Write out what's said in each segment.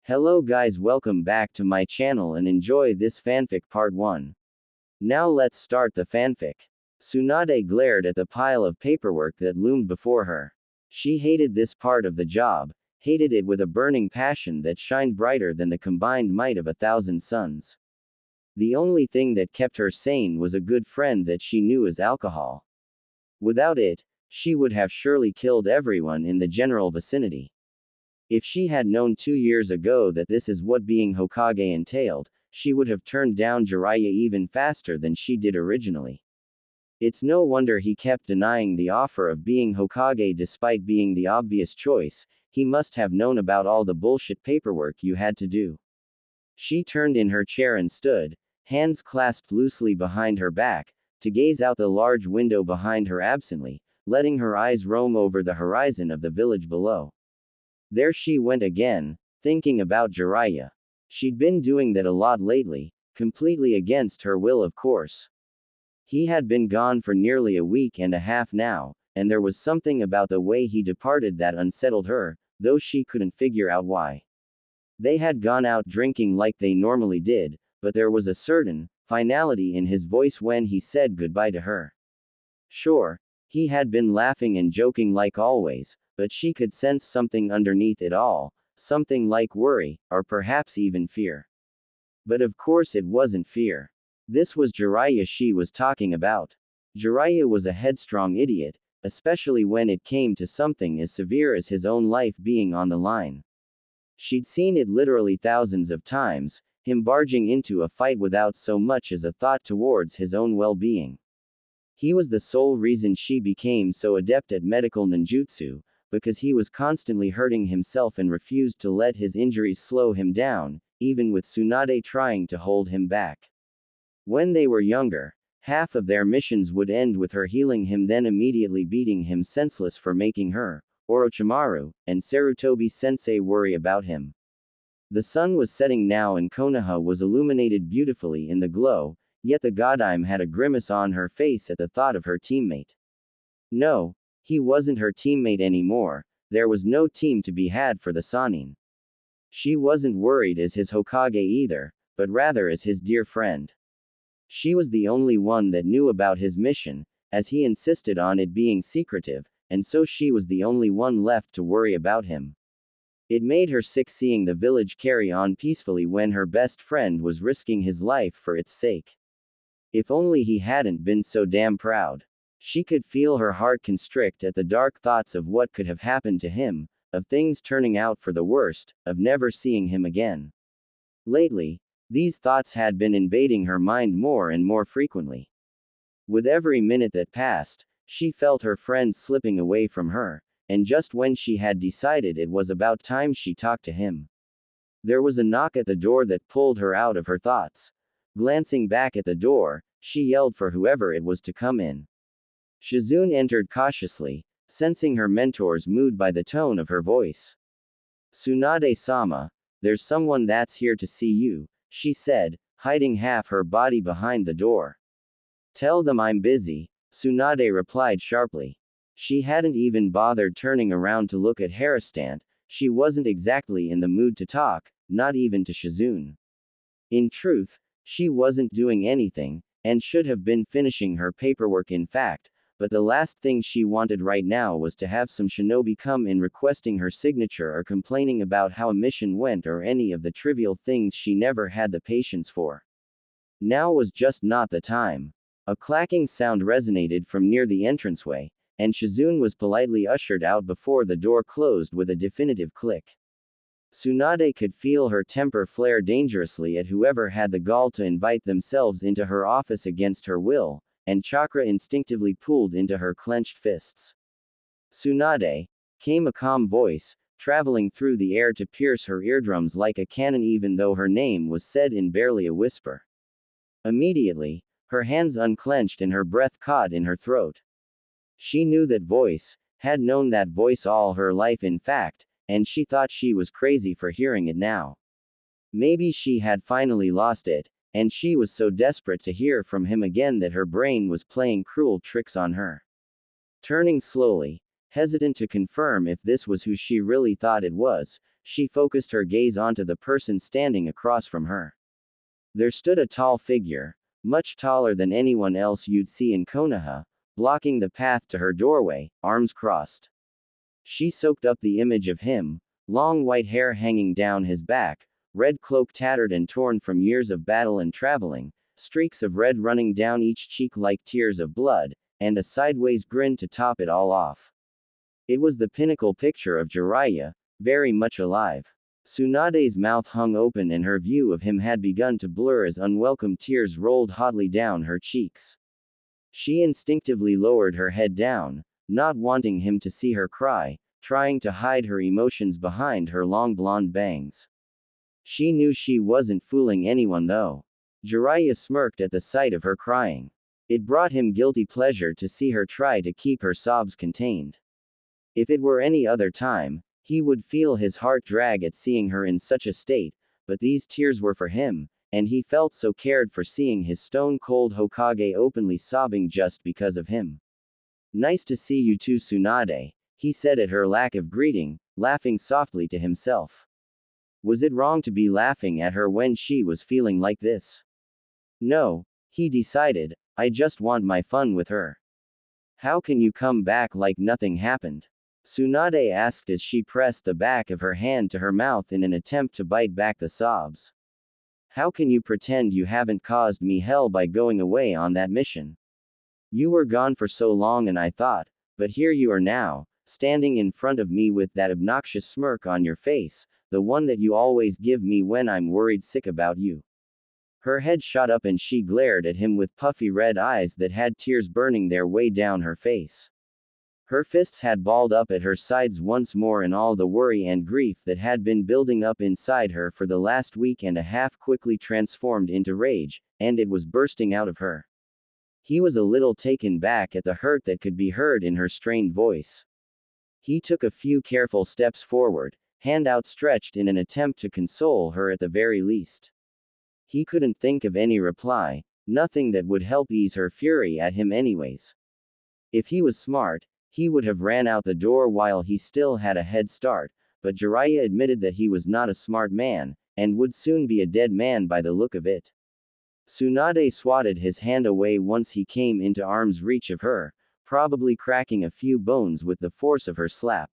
Hello guys, welcome back to my channel and enjoy this fanfic part 1. Now let's start the fanfic. Tsunade glared at the pile of paperwork that loomed before her. She hated this part of the job, hated it with a burning passion that shined brighter than the combined might of 1,000 suns. The only thing that kept her sane was a good friend that she knew as alcohol. Without it, she would have surely killed everyone in the general vicinity. If she had known 2 years ago that this is what being Hokage entailed, she would have turned down Jiraiya even faster than she did originally. It's no wonder he kept denying the offer of being Hokage despite being the obvious choice. He must have known about all the bullshit paperwork you had to do. She turned in her chair and stood, hands clasped loosely behind her back, to gaze out the large window behind her absently, letting her eyes roam over the horizon of the village below. There she went again, thinking about Jiraiya. She'd been doing that a lot lately, completely against her will of course. He had been gone for nearly a week and a half now, and there was something about the way he departed that unsettled her, though she couldn't figure out why. They had gone out drinking like they normally did, but there was a certain finality in his voice when he said goodbye to her. Sure, he had been laughing and joking like always, but she could sense something underneath it all, something like worry, or perhaps even fear. But of course it wasn't fear. This was Jiraiya she was talking about. Jiraiya was a headstrong idiot, especially when it came to something as severe as his own life being on the line. She'd seen it literally thousands of times, him barging into a fight without so much as a thought towards his own well-being. He was the sole reason she became so adept at medical ninjutsu, because he was constantly hurting himself and refused to let his injuries slow him down, even with Tsunade trying to hold him back. When they were younger, half of their missions would end with her healing him, then immediately beating him senseless for making her, Orochimaru, and Sarutobi-sensei worry about him. The sun was setting now and Konoha was illuminated beautifully in the glow, yet the Godime had a grimace on her face at the thought of her teammate. No, he wasn't her teammate anymore, there was no team to be had for the Sannin. She wasn't worried as his Hokage either, but rather as his dear friend. She was the only one that knew about his mission, as he insisted on it being secretive, and so she was the only one left to worry about him. It made her sick seeing the village carry on peacefully when her best friend was risking his life for its sake. If only he hadn't been so damn proud. She could feel her heart constrict at the dark thoughts of what could have happened to him, of things turning out for the worst, of never seeing him again. Lately, these thoughts had been invading her mind more and more frequently. With every minute that passed, she felt her friend slipping away from her, and just when she had decided it was about time she talked to him. There was a knock at the door that pulled her out of her thoughts. Glancing back at the door, she yelled for whoever it was to come in. Shizune entered cautiously, sensing her mentor's mood by the tone of her voice. Tsunade-sama, there's someone that's here to see you, she said, hiding half her body behind the door. Tell them I'm busy, Tsunade replied sharply. She hadn't even bothered turning around to look at Harastant, she wasn't exactly in the mood to talk, not even to Shizune. In truth, she wasn't doing anything, and should have been finishing her paperwork in fact, but the last thing she wanted right now was to have some shinobi come in requesting her signature or complaining about how a mission went or any of the trivial things she never had the patience for. Now was just not the time. A clacking sound resonated from near the entranceway, and Shizune was politely ushered out before the door closed with a definitive click. Tsunade could feel her temper flare dangerously at whoever had the gall to invite themselves into her office against her will, and chakra instinctively pulled into her clenched fists. Tsunade, came a calm voice, traveling through the air to pierce her eardrums like a cannon even though her name was said in barely a whisper. Immediately, her hands unclenched and her breath caught in her throat. She knew that voice, had known that voice all her life in fact, and she thought she was crazy for hearing it now. Maybe she had finally lost it, and she was so desperate to hear from him again that her brain was playing cruel tricks on her. Turning slowly, hesitant to confirm if this was who she really thought it was, she focused her gaze onto the person standing across from her. There stood a tall figure, much taller than anyone else you'd see in Konoha, blocking the path to her doorway, arms crossed. She soaked up the image of him, long white hair hanging down his back, red cloak tattered and torn from years of battle and traveling, streaks of red running down each cheek like tears of blood, and a sideways grin to top it all off. It was the pinnacle picture of Jiraiya, very much alive. Tsunade's mouth hung open and her view of him had begun to blur as unwelcome tears rolled hotly down her cheeks. She instinctively lowered her head down, not wanting him to see her cry, trying to hide her emotions behind her long blonde bangs. She knew she wasn't fooling anyone though. Jiraiya smirked at the sight of her crying. It brought him guilty pleasure to see her try to keep her sobs contained. If it were any other time, he would feel his heart drag at seeing her in such a state, but these tears were for him, and he felt so cared for seeing his stone-cold Hokage openly sobbing just because of him. "Nice to see you too, Tsunade," he said at her lack of greeting, laughing softly to himself. Was it wrong to be laughing at her when she was feeling like this? No, he decided, I just want my fun with her. How can you come back like nothing happened? Tsunade asked as she pressed the back of her hand to her mouth in an attempt to bite back the sobs. How can you pretend you haven't caused me hell by going away on that mission? You were gone for so long and I thought, but here you are now, standing in front of me with that obnoxious smirk on your face, the one that you always give me when I'm worried sick about you. Her head shot up and she glared at him with puffy red eyes that had tears burning their way down her face. Her fists had balled up at her sides once more, and all the worry and grief that had been building up inside her for the last week and a half quickly transformed into rage, and it was bursting out of her. He was a little taken back at the hurt that could be heard in her strained voice. He took a few careful steps forward, hand outstretched in an attempt to console her at the very least. He couldn't think of any reply, nothing that would help ease her fury at him anyways. If he was smart, he would have ran out the door while he still had a head start, but Jiraiya admitted that he was not a smart man, and would soon be a dead man by the look of it. Tsunade swatted his hand away once he came into arm's reach of her, probably cracking a few bones with the force of her slap.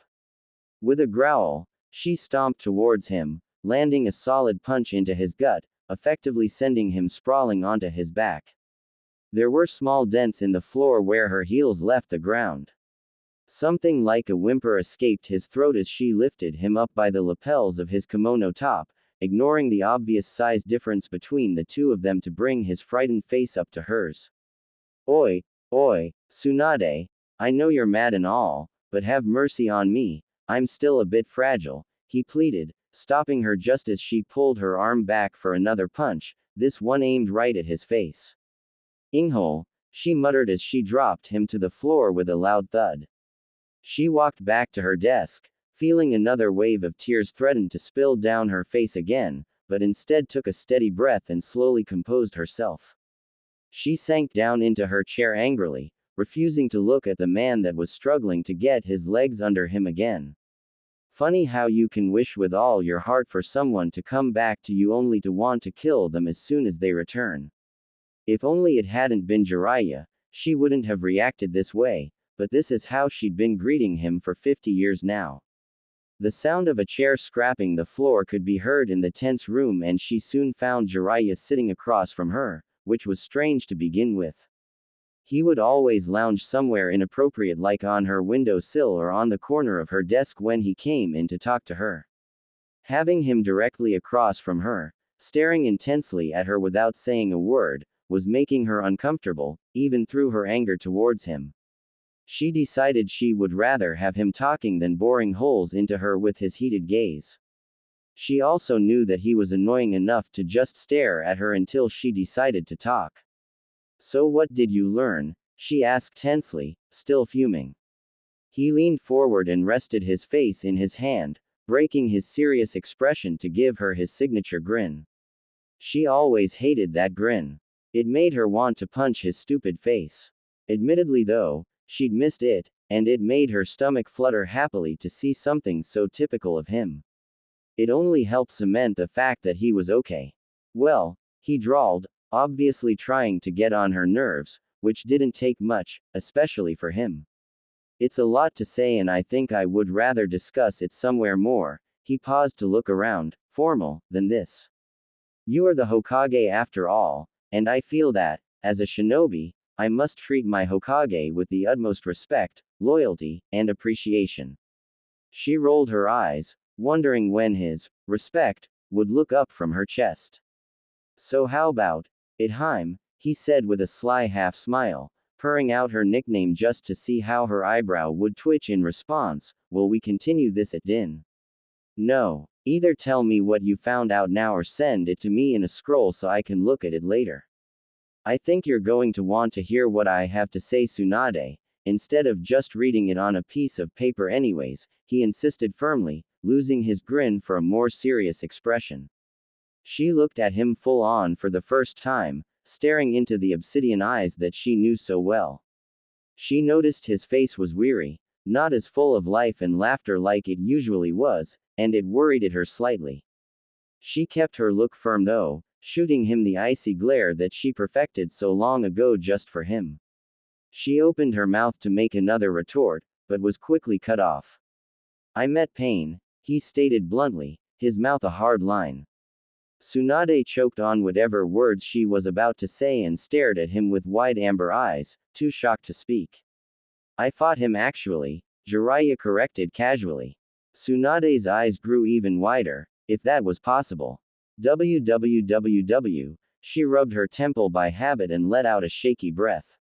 With a growl, she stomped towards him, landing a solid punch into his gut, effectively sending him sprawling onto his back. There were small dents in the floor where her heels left the ground. Something like a whimper escaped his throat as she lifted him up by the lapels of his kimono top, ignoring the obvious size difference between the two of them to bring his frightened face up to hers. Oi, Tsunade, I know you're mad and all, but have mercy on me, I'm still a bit fragile, he pleaded, stopping her just as she pulled her arm back for another punch, this one aimed right at his face. Inghole, she muttered as she dropped him to the floor with a loud thud. She walked back to her desk, feeling another wave of tears threaten to spill down her face again, but instead took a steady breath and slowly composed herself. She sank down into her chair angrily, refusing to look at the man that was struggling to get his legs under him again. Funny how you can wish with all your heart for someone to come back to you only to want to kill them as soon as they return. If only it hadn't been Jiraiya, she wouldn't have reacted this way, but this is how she'd been greeting him for 50 years now. The sound of a chair scraping the floor could be heard in the tense room, and she soon found Jiraiya sitting across from her, which was strange to begin with. He would always lounge somewhere inappropriate, like on her windowsill or on the corner of her desk when he came in to talk to her. Having him directly across from her, staring intensely at her without saying a word, was making her uncomfortable, even through her anger towards him. She decided she would rather have him talking than boring holes into her with his heated gaze. She also knew that he was annoying enough to just stare at her until she decided to talk. So what did you learn? She asked tensely, still fuming. He leaned forward and rested his face in his hand, breaking his serious expression to give her his signature grin. She always hated that grin. It made her want to punch his stupid face. Admittedly though, she'd missed it, and it made her stomach flutter happily to see something so typical of him. It only helped cement the fact that he was okay. Well, he drawled, obviously trying to get on her nerves, which didn't take much, especially for him. It's a lot to say and I think I would rather discuss it somewhere more. He paused to look around, formal, than this. You are the Hokage after all, and I feel that, as a shinobi, I must treat my Hokage with the utmost respect, loyalty, and appreciation. She rolled her eyes, wondering when his respect would look up from her chest. So how about it, Heim? He said with a sly half smile, purring out her nickname just to see how her eyebrow would twitch in response. Will we continue this at Din? No. Either tell me what you found out now or send it to me in a scroll so I can look at it later. I think you're going to want to hear what I have to say, Tsunade, instead of just reading it on a piece of paper anyways, he insisted firmly, losing his grin for a more serious expression. She looked at him full on for the first time, staring into the obsidian eyes that she knew so well. She noticed his face was weary, not as full of life and laughter like it usually was, and it worried her slightly. She kept her look firm though, shooting him the icy glare that she perfected so long ago just for him. She opened her mouth to make another retort, but was quickly cut off. I met pain, he stated bluntly, his mouth a hard line. Tsunade choked on whatever words she was about to say and stared at him with wide amber eyes, too shocked to speak. I fought him actually, Jiraiya corrected casually. Tsunade's eyes grew even wider, if that was possible. Www. She rubbed her temple by habit and let out a shaky breath.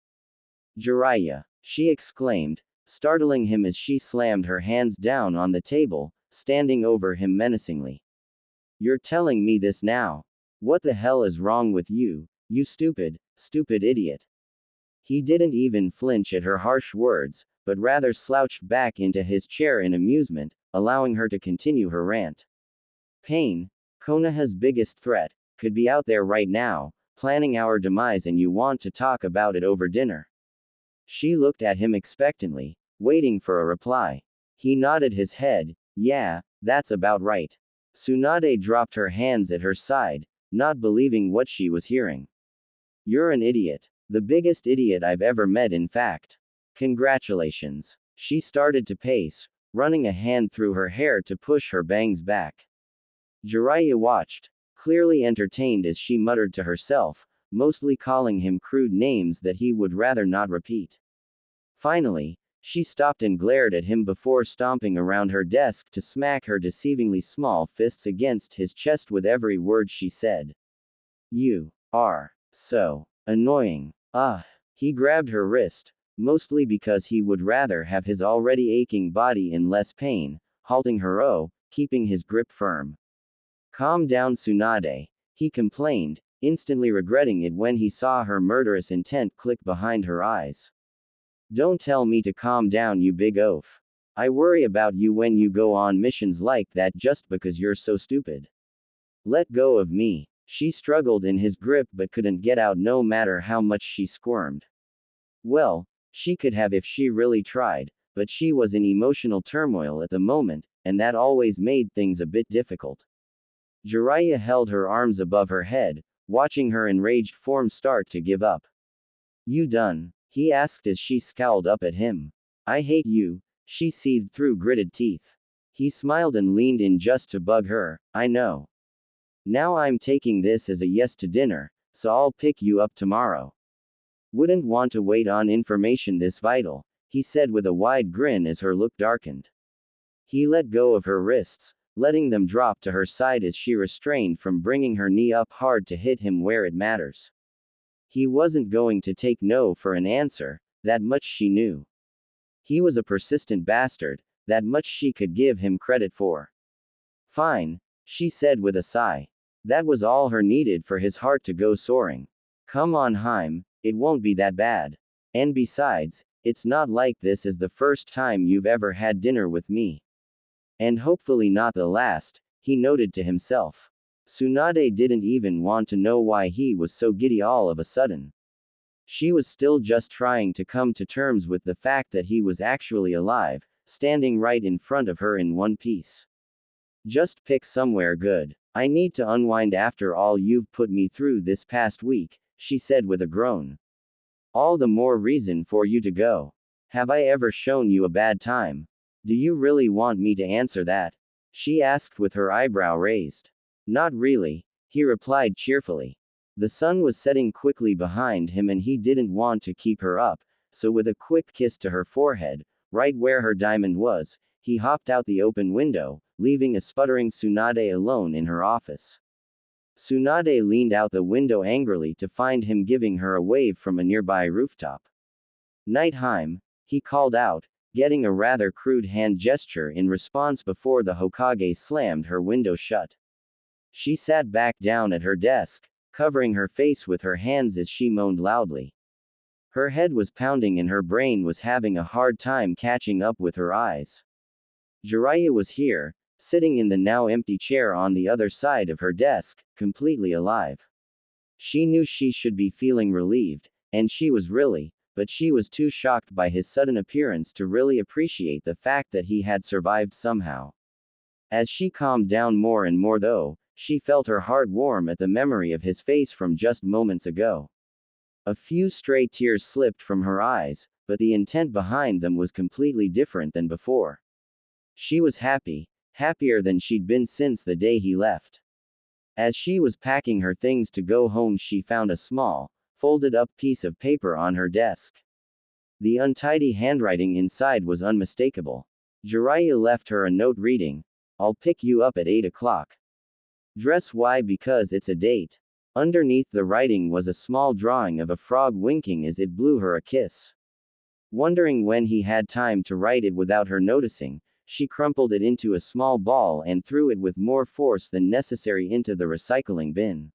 Jiraiya, she exclaimed, startling him as she slammed her hands down on the table, standing over him menacingly. You're telling me this now? What the hell is wrong with you, you stupid idiot? He didn't even flinch at her harsh words, but rather slouched back into his chair in amusement, allowing her to continue her rant. Pain, Konoha's biggest threat, could be out there right now, planning our demise and you want to talk about it over dinner. She looked at him expectantly, waiting for a reply. He nodded his head, yeah, that's about right. Tsunade dropped her hands at her side, not believing what she was hearing. You're an idiot. The biggest idiot I've ever met in fact. Congratulations. She started to pace, running a hand through her hair to push her bangs back. Jiraiya watched, clearly entertained as she muttered to herself, mostly calling him crude names that he would rather not repeat. Finally, she stopped and glared at him before stomping around her desk to smack her deceivingly small fists against his chest with every word she said. You are so annoying. He grabbed her wrist, mostly because he would rather have his already aching body in less pain, halting her, keeping his grip firm. Calm down, Tsunade, he complained, instantly regretting it when he saw her murderous intent click behind her eyes. Don't tell me to calm down, you big oaf. I worry about you when you go on missions like that just because you're so stupid. Let go of me. She struggled in his grip but couldn't get out no matter how much she squirmed. Well, she could have if she really tried, but she was in emotional turmoil at the moment, and that always made things a bit difficult. Jiraiya held her arms above her head, watching her enraged form start to give up. You done? He asked as she scowled up at him. I hate you, she seethed through gritted teeth. He smiled and leaned in just to bug her. I know. Now I'm taking this as a yes to dinner, so I'll pick you up tomorrow. Wouldn't want to wait on information this vital, he said with a wide grin as her look darkened. He let go of her wrists, letting them drop to her side as she restrained from bringing her knee up hard to hit him where it matters. He wasn't going to take no for an answer, that much she knew. He was a persistent bastard, that much she could give him credit for. Fine, she said with a sigh. That was all her needed for his heart to go soaring. Come on, Heim, it won't be that bad. And besides, it's not like this is the first time you've ever had dinner with me. And hopefully not the last, he noted to himself. Tsunade didn't even want to know why he was so giddy all of a sudden. She was still just trying to come to terms with the fact that he was actually alive, standing right in front of her in one piece. Just pick somewhere good. I need to unwind after all you've put me through this past week, she said with a groan. All the more reason for you to go. Have I ever shown you a bad time? Do you really want me to answer that? She asked with her eyebrow raised. Not really, he replied cheerfully. The sun was setting quickly behind him and he didn't want to keep her up, so with a quick kiss to her forehead, right where her diamond was, he hopped out the open window, leaving a sputtering Tsunade alone in her office. Tsunade leaned out the window angrily to find him giving her a wave from a nearby rooftop. Nightheim, he called out, getting a rather crude hand gesture in response before the Hokage slammed her window shut. She sat back down at her desk, covering her face with her hands as she moaned loudly. Her head was pounding and her brain was having a hard time catching up with her eyes. Jiraiya was here, sitting in the now empty chair on the other side of her desk, completely alive. She knew she should be feeling relieved, and she was really, but she was too shocked by his sudden appearance to really appreciate the fact that he had survived somehow. As she calmed down more and more though, she felt her heart warm at the memory of his face from just moments ago. A few stray tears slipped from her eyes, but the intent behind them was completely different than before. She was happy, happier than she'd been since the day he left. As she was packing her things to go home, she found a small, folded up piece of paper on her desk. The untidy handwriting inside was unmistakable. Jiraiya left her a note reading, "I'll pick you up at 8 o'clock. Dress why because it's a date." Underneath the writing was a small drawing of a frog winking as it blew her a kiss. Wondering when he had time to write it without her noticing, she crumpled it into a small ball and threw it with more force than necessary into the recycling bin.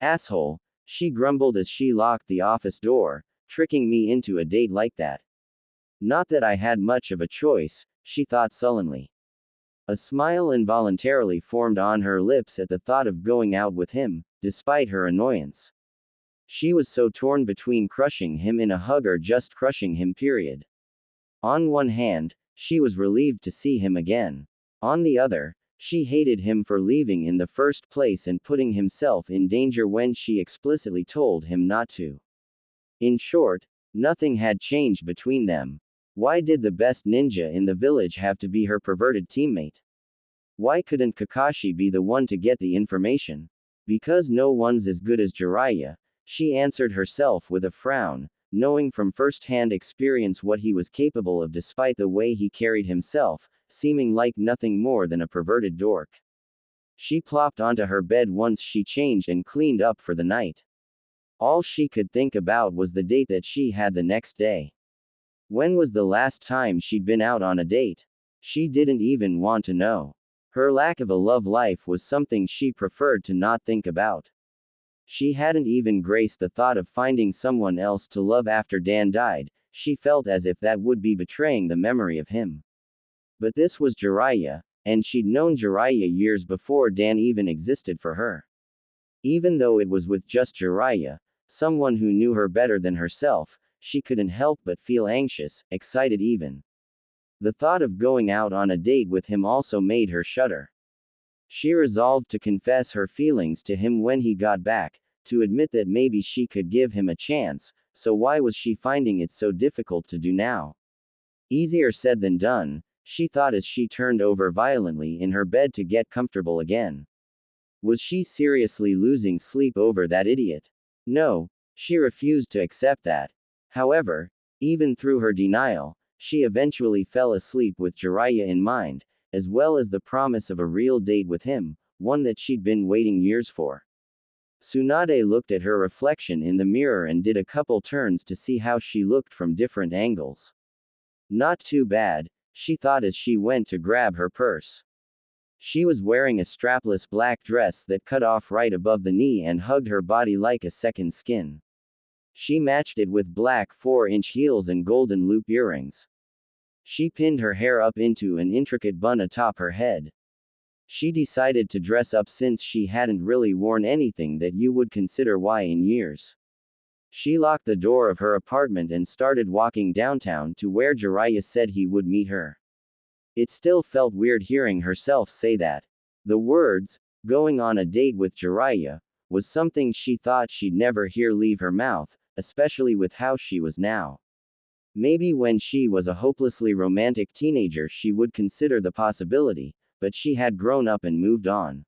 Asshole, she grumbled as she locked the office door, tricking me into a date like that. Not that I had much of a choice, she thought sullenly. A smile involuntarily formed on her lips at the thought of going out with him, despite her annoyance. She was so torn between crushing him in a hug or just crushing him, period. On one hand, she was relieved to see him again. On the other, she hated him for leaving in the first place and putting himself in danger when she explicitly told him not to. In short, nothing had changed between them. Why did the best ninja in the village have to be her perverted teammate? Why couldn't Kakashi be the one to get the information? Because no one's as good as Jiraiya, she answered herself with a frown, knowing from first-hand experience what he was capable of despite the way he carried himself, seeming like nothing more than a perverted dork. She plopped onto her bed once she changed and cleaned up for the night. All she could think about was the date that she had the next day. When was the last time she'd been out on a date? She didn't even want to know. Her lack of a love life was something she preferred to not think about. She hadn't even graced the thought of finding someone else to love after Dan died. She felt as if that would be betraying the memory of him. But this was Jiraiya, and she'd known Jiraiya years before Dan even existed for her. Even though it was with just Jiraiya, someone who knew her better than herself, she couldn't help but feel anxious, excited even. The thought of going out on a date with him also made her shudder. She resolved to confess her feelings to him when he got back, to admit that maybe she could give him a chance, so why was she finding it so difficult to do now? Easier said than done, she thought as she turned over violently in her bed to get comfortable again. Was she seriously losing sleep over that idiot? No, she refused to accept that. However, even through her denial, she eventually fell asleep with Jiraiya in mind, as well as the promise of a real date with him, one that she'd been waiting years for. Tsunade looked at her reflection in the mirror and did a couple turns to see how she looked from different angles. Not too bad, she thought as she went to grab her purse. She was wearing a strapless black dress that cut off right above the knee and hugged her body like a second skin. She matched it with black 4-inch heels and golden loop earrings. She pinned her hair up into an intricate bun atop her head. She decided to dress up since she hadn't really worn anything that you would consider Y in years. She locked the door of her apartment and started walking downtown to where Jiraiya said he would meet her. It still felt weird hearing herself say that. The words, going on a date with Jiraiya, was something she thought she'd never hear leave her mouth, especially with how she was now. Maybe when she was a hopelessly romantic teenager she would consider the possibility, but she had grown up and moved on.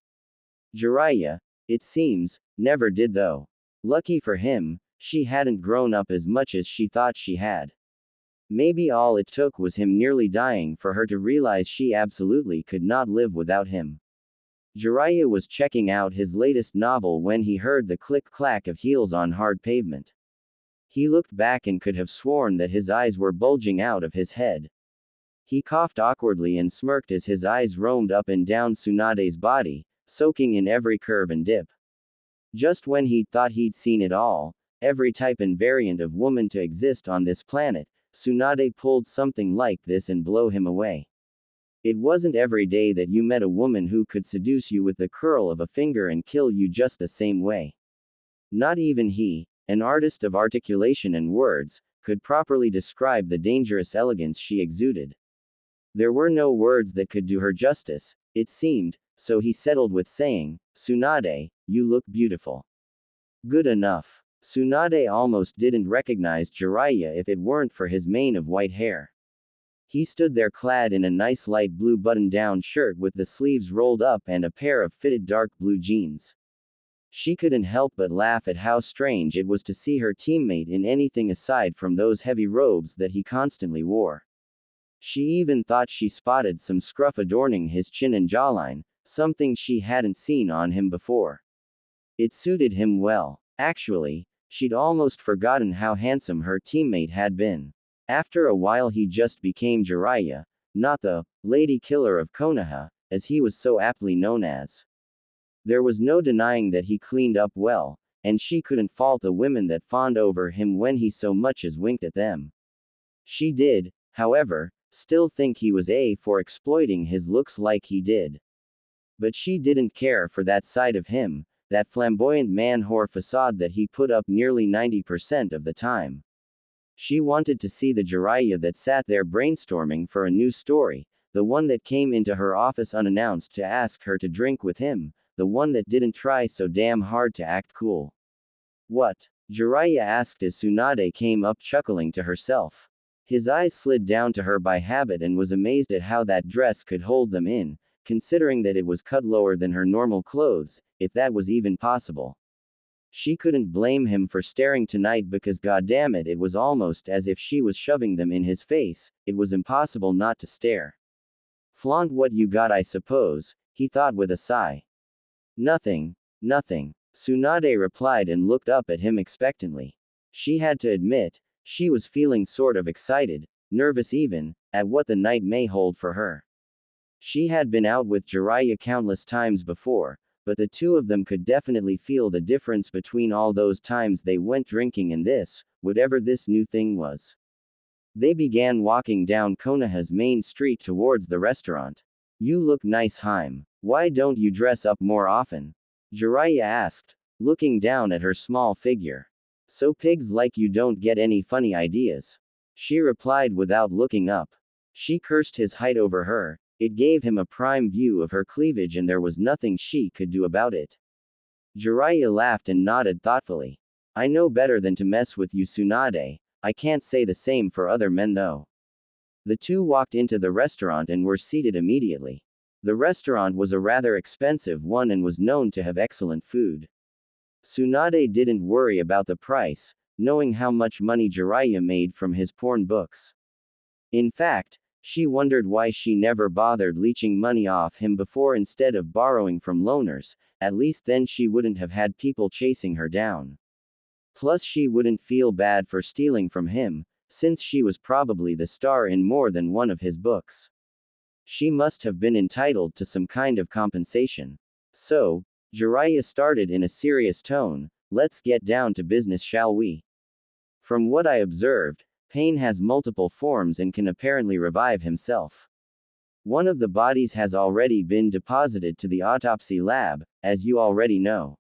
Jiraiya, it seems, never did though. Lucky for him, she hadn't grown up as much as she thought she had. Maybe all it took was him nearly dying for her to realize she absolutely could not live without him. Jiraiya was checking out his latest novel when he heard the click-clack of heels on hard pavement. He looked back and could have sworn that his eyes were bulging out of his head. He coughed awkwardly and smirked as his eyes roamed up and down Tsunade's body, soaking in every curve and dip. Just when he'd thought he'd seen it all, every type and variant of woman to exist on this planet, Tsunade pulled something like this and blow him away. It wasn't every day that you met a woman who could seduce you with the curl of a finger and kill you just the same way. Not even he, an artist of articulation and words, could properly describe the dangerous elegance she exuded. There were no words that could do her justice, it seemed, so he settled with saying, "Tsunade, you look beautiful." Good enough. Tsunade almost didn't recognize Jiraiya if it weren't for his mane of white hair. He stood there clad in a nice light blue button-down shirt with the sleeves rolled up and a pair of fitted dark blue jeans. She couldn't help but laugh at how strange it was to see her teammate in anything aside from those heavy robes that he constantly wore. She even thought she spotted some scruff adorning his chin and jawline, something she hadn't seen on him before. It suited him well. Actually, she'd almost forgotten how handsome her teammate had been. After a while he just became Jiraiya, not the Lady Killer of Konoha, as he was so aptly known as. There was no denying that he cleaned up well, and she couldn't fault the women that fawned over him when he so much as winked at them. She did, however, still think he was A for exploiting his looks like he did. But she didn't care for that side of him, that flamboyant man-whore facade that he put up nearly 90% of the time. She wanted to see the Jiraiya that sat there brainstorming for a new story, the one that came into her office unannounced to ask her to drink with him, the one that didn't try so damn hard to act cool. What? Jiraiya asked as Tsunade came up chuckling to herself. His eyes slid down to her by habit and was amazed at how that dress could hold them in, considering that it was cut lower than her normal clothes, if that was even possible. She couldn't blame him for staring tonight because goddammit it was almost as if she was shoving them in his face, it was impossible not to stare. Flaunt what you got I suppose, he thought with a sigh. Nothing. Tsunade replied and looked up at him expectantly. She had to admit, she was feeling sort of excited, nervous even, at what the night may hold for her. She had been out with Jiraiya countless times before, but the two of them could definitely feel the difference between all those times they went drinking and this, whatever this new thing was. They began walking down Konoha's main street towards the restaurant. You look nice, Haim. Why don't you dress up more often? Jiraiya asked, looking down at her small figure. So pigs like you don't get any funny ideas. She replied without looking up. She cursed his height over her, it gave him a prime view of her cleavage and there was nothing she could do about it. Jiraiya laughed and nodded thoughtfully. I know better than to mess with you, Tsunade. I can't say the same for other men though. The two walked into the restaurant and were seated immediately. The restaurant was a rather expensive one and was known to have excellent food. Tsunade didn't worry about the price, knowing how much money Jiraiya made from his porn books. In fact, she wondered why she never bothered leeching money off him before instead of borrowing from loaners, at least then she wouldn't have had people chasing her down. Plus she wouldn't feel bad for stealing from him, since she was probably the star in more than one of his books. She must have been entitled to some kind of compensation. So, Jiraiya started in a serious tone, let's get down to business, shall we? From what I observed, Pain has multiple forms and can apparently revive himself. One of the bodies has already been deposited to the autopsy lab, as you already know.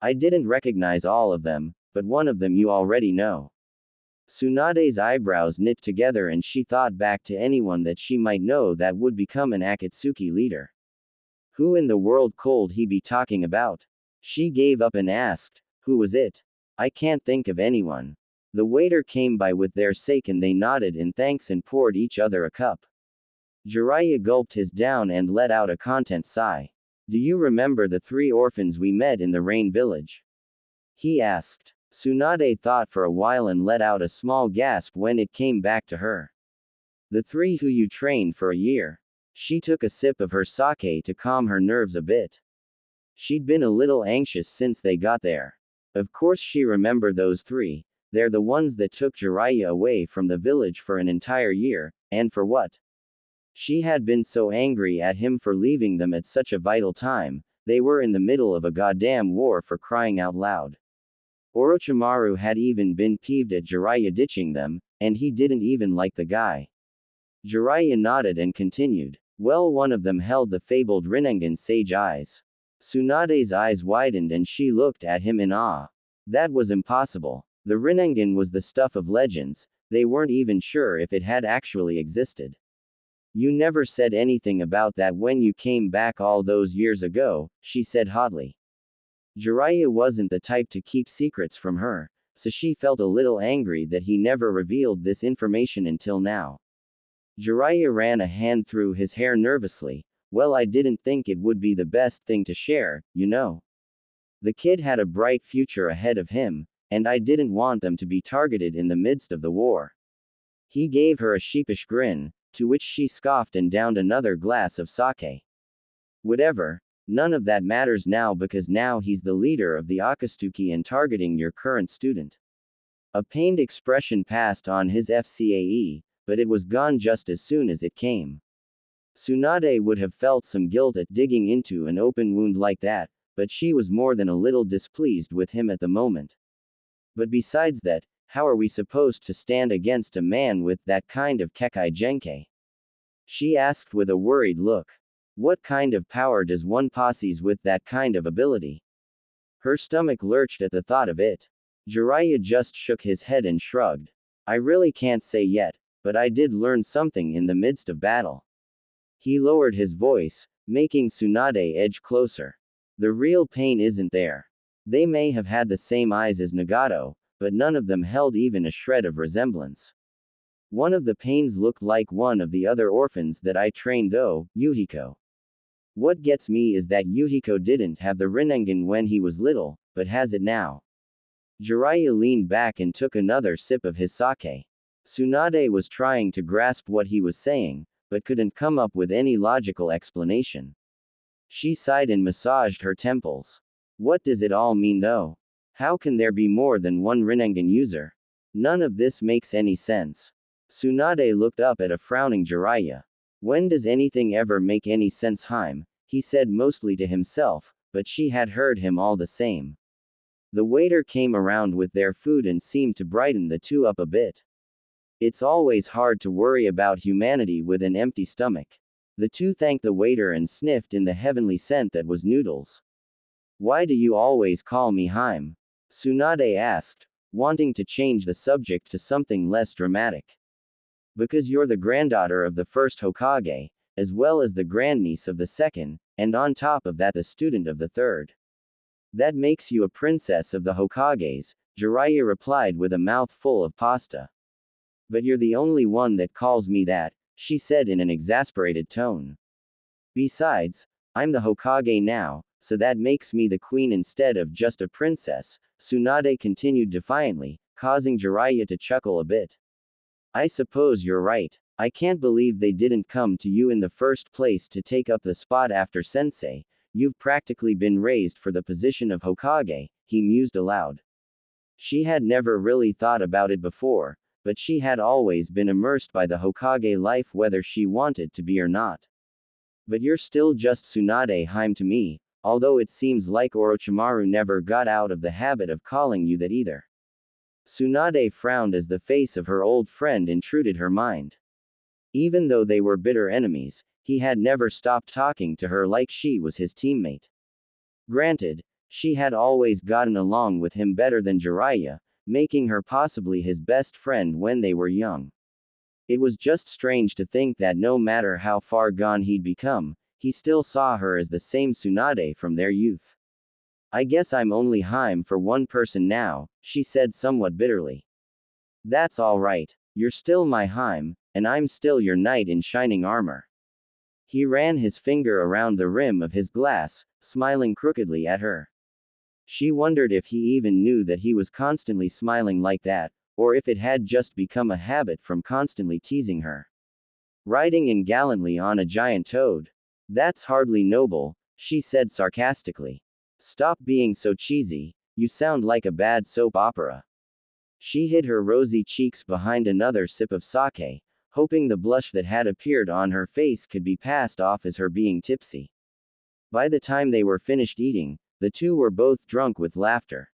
I didn't recognize all of them, but one of them you already know. Tsunade's eyebrows knit together and she thought back to anyone that she might know that would become an Akatsuki leader. Who in the world could he be talking about? She gave up and asked, who was it? I can't think of anyone. The waiter came by with their sake and they nodded in thanks and poured each other a cup. Jiraiya gulped his down and let out a content sigh. Do you remember the 3 orphans we met in the rain village? He asked. Tsunade thought for a while and let out a small gasp when it came back to her. The 3 who you trained for a year. She took a sip of her sake to calm her nerves a bit. She'd been a little anxious since they got there. Of course she remembered those 3. They're the ones that took Jiraiya away from the village for an entire year, and for what? She had been so angry at him for leaving them at such a vital time. They were in the middle of a goddamn war, for crying out loud. Orochimaru had even been peeved at Jiraiya ditching them, and he didn't even like the guy. Jiraiya nodded and continued. Well, one of them held the fabled Rinnegan sage eyes. Tsunade's eyes widened and she looked at him in awe. That was impossible. The Rinnegan was the stuff of legends. They weren't even sure if it had actually existed. You never said anything about that when you came back all those years ago, she said hotly. Jiraiya wasn't the type to keep secrets from her, so she felt a little angry that he never revealed this information until now. Jiraiya ran a hand through his hair nervously. Well, I didn't think it would be the best thing to share, you know. The kid had a bright future ahead of him, and I didn't want them to be targeted in the midst of the war. He gave her a sheepish grin, to which she scoffed and downed another glass of sake. Whatever, none of that matters now because now he's the leader of the Akatsuki and targeting your current student. A pained expression passed on his face, but it was gone just as soon as it came. Tsunade would have felt some guilt at digging into an open wound like that, but she was more than a little displeased with him at the moment. But besides that, how are we supposed to stand against a man with that kind of kekai genkai? She asked with a worried look. What kind of power does one possess with that kind of ability? Her stomach lurched at the thought of it. Jiraiya just shook his head and shrugged. I really can't say yet, but I did learn something in the midst of battle. He lowered his voice, making Tsunade edge closer. The real pain isn't there. They may have had the same eyes as Nagato, but none of them held even a shred of resemblance. One of the pains looked like one of the other orphans that I trained though, Yuhiko. What gets me is that Yuhiko didn't have the Rinnegan when he was little, but has it now. Jiraiya leaned back and took another sip of his sake. Tsunade was trying to grasp what he was saying, but couldn't come up with any logical explanation. She sighed and massaged her temples. What does it all mean though? How can there be more than one Rinnegan user? None of this makes any sense. Tsunade looked up at a frowning Jiraiya. When does anything ever make any sense, Haim? He said mostly to himself, but she had heard him all the same. The waiter came around with their food and seemed to brighten the two up a bit. It's always hard to worry about humanity with an empty stomach. The two thanked the waiter and sniffed in the heavenly scent that was noodles. Why do you always call me Haim? Tsunade asked, wanting to change the subject to something less dramatic. Because you're the granddaughter of the first Hokage, as well as the grandniece of the second, and on top of that the student of the third. That makes you a princess of the Hokages, Jiraiya replied with a mouth full of pasta. But you're the only one that calls me that, she said in an exasperated tone. Besides, I'm the Hokage now, so that makes me the queen instead of just a princess, Tsunade continued defiantly, causing Jiraiya to chuckle a bit. I suppose you're right. I can't believe they didn't come to you in the first place to take up the spot after Sensei. You've practically been raised for the position of Hokage, he mused aloud. She had never really thought about it before, but she had always been immersed by the Hokage life whether she wanted to be or not. But you're still just Tsunade Haim to me, although it seems like Orochimaru never got out of the habit of calling you that either. Tsunade frowned as the face of her old friend intruded her mind. Even though they were bitter enemies, he had never stopped talking to her like she was his teammate. Granted, she had always gotten along with him better than Jiraiya, making her possibly his best friend when they were young. It was just strange to think that no matter how far gone he'd become, he still saw her as the same Tsunade from their youth. I guess I'm only Haim for one person now, she said somewhat bitterly. That's all right. You're still my Haim, and I'm still your knight in shining armor. He ran his finger around the rim of his glass, smiling crookedly at her. She wondered if he even knew that he was constantly smiling like that, or if it had just become a habit from constantly teasing her. Riding in gallantly on a giant toad. That's hardly noble, she said sarcastically. Stop being so cheesy, you sound like a bad soap opera. She hid her rosy cheeks behind another sip of sake, hoping the blush that had appeared on her face could be passed off as her being tipsy. By the time they were finished eating, the two were both drunk with laughter.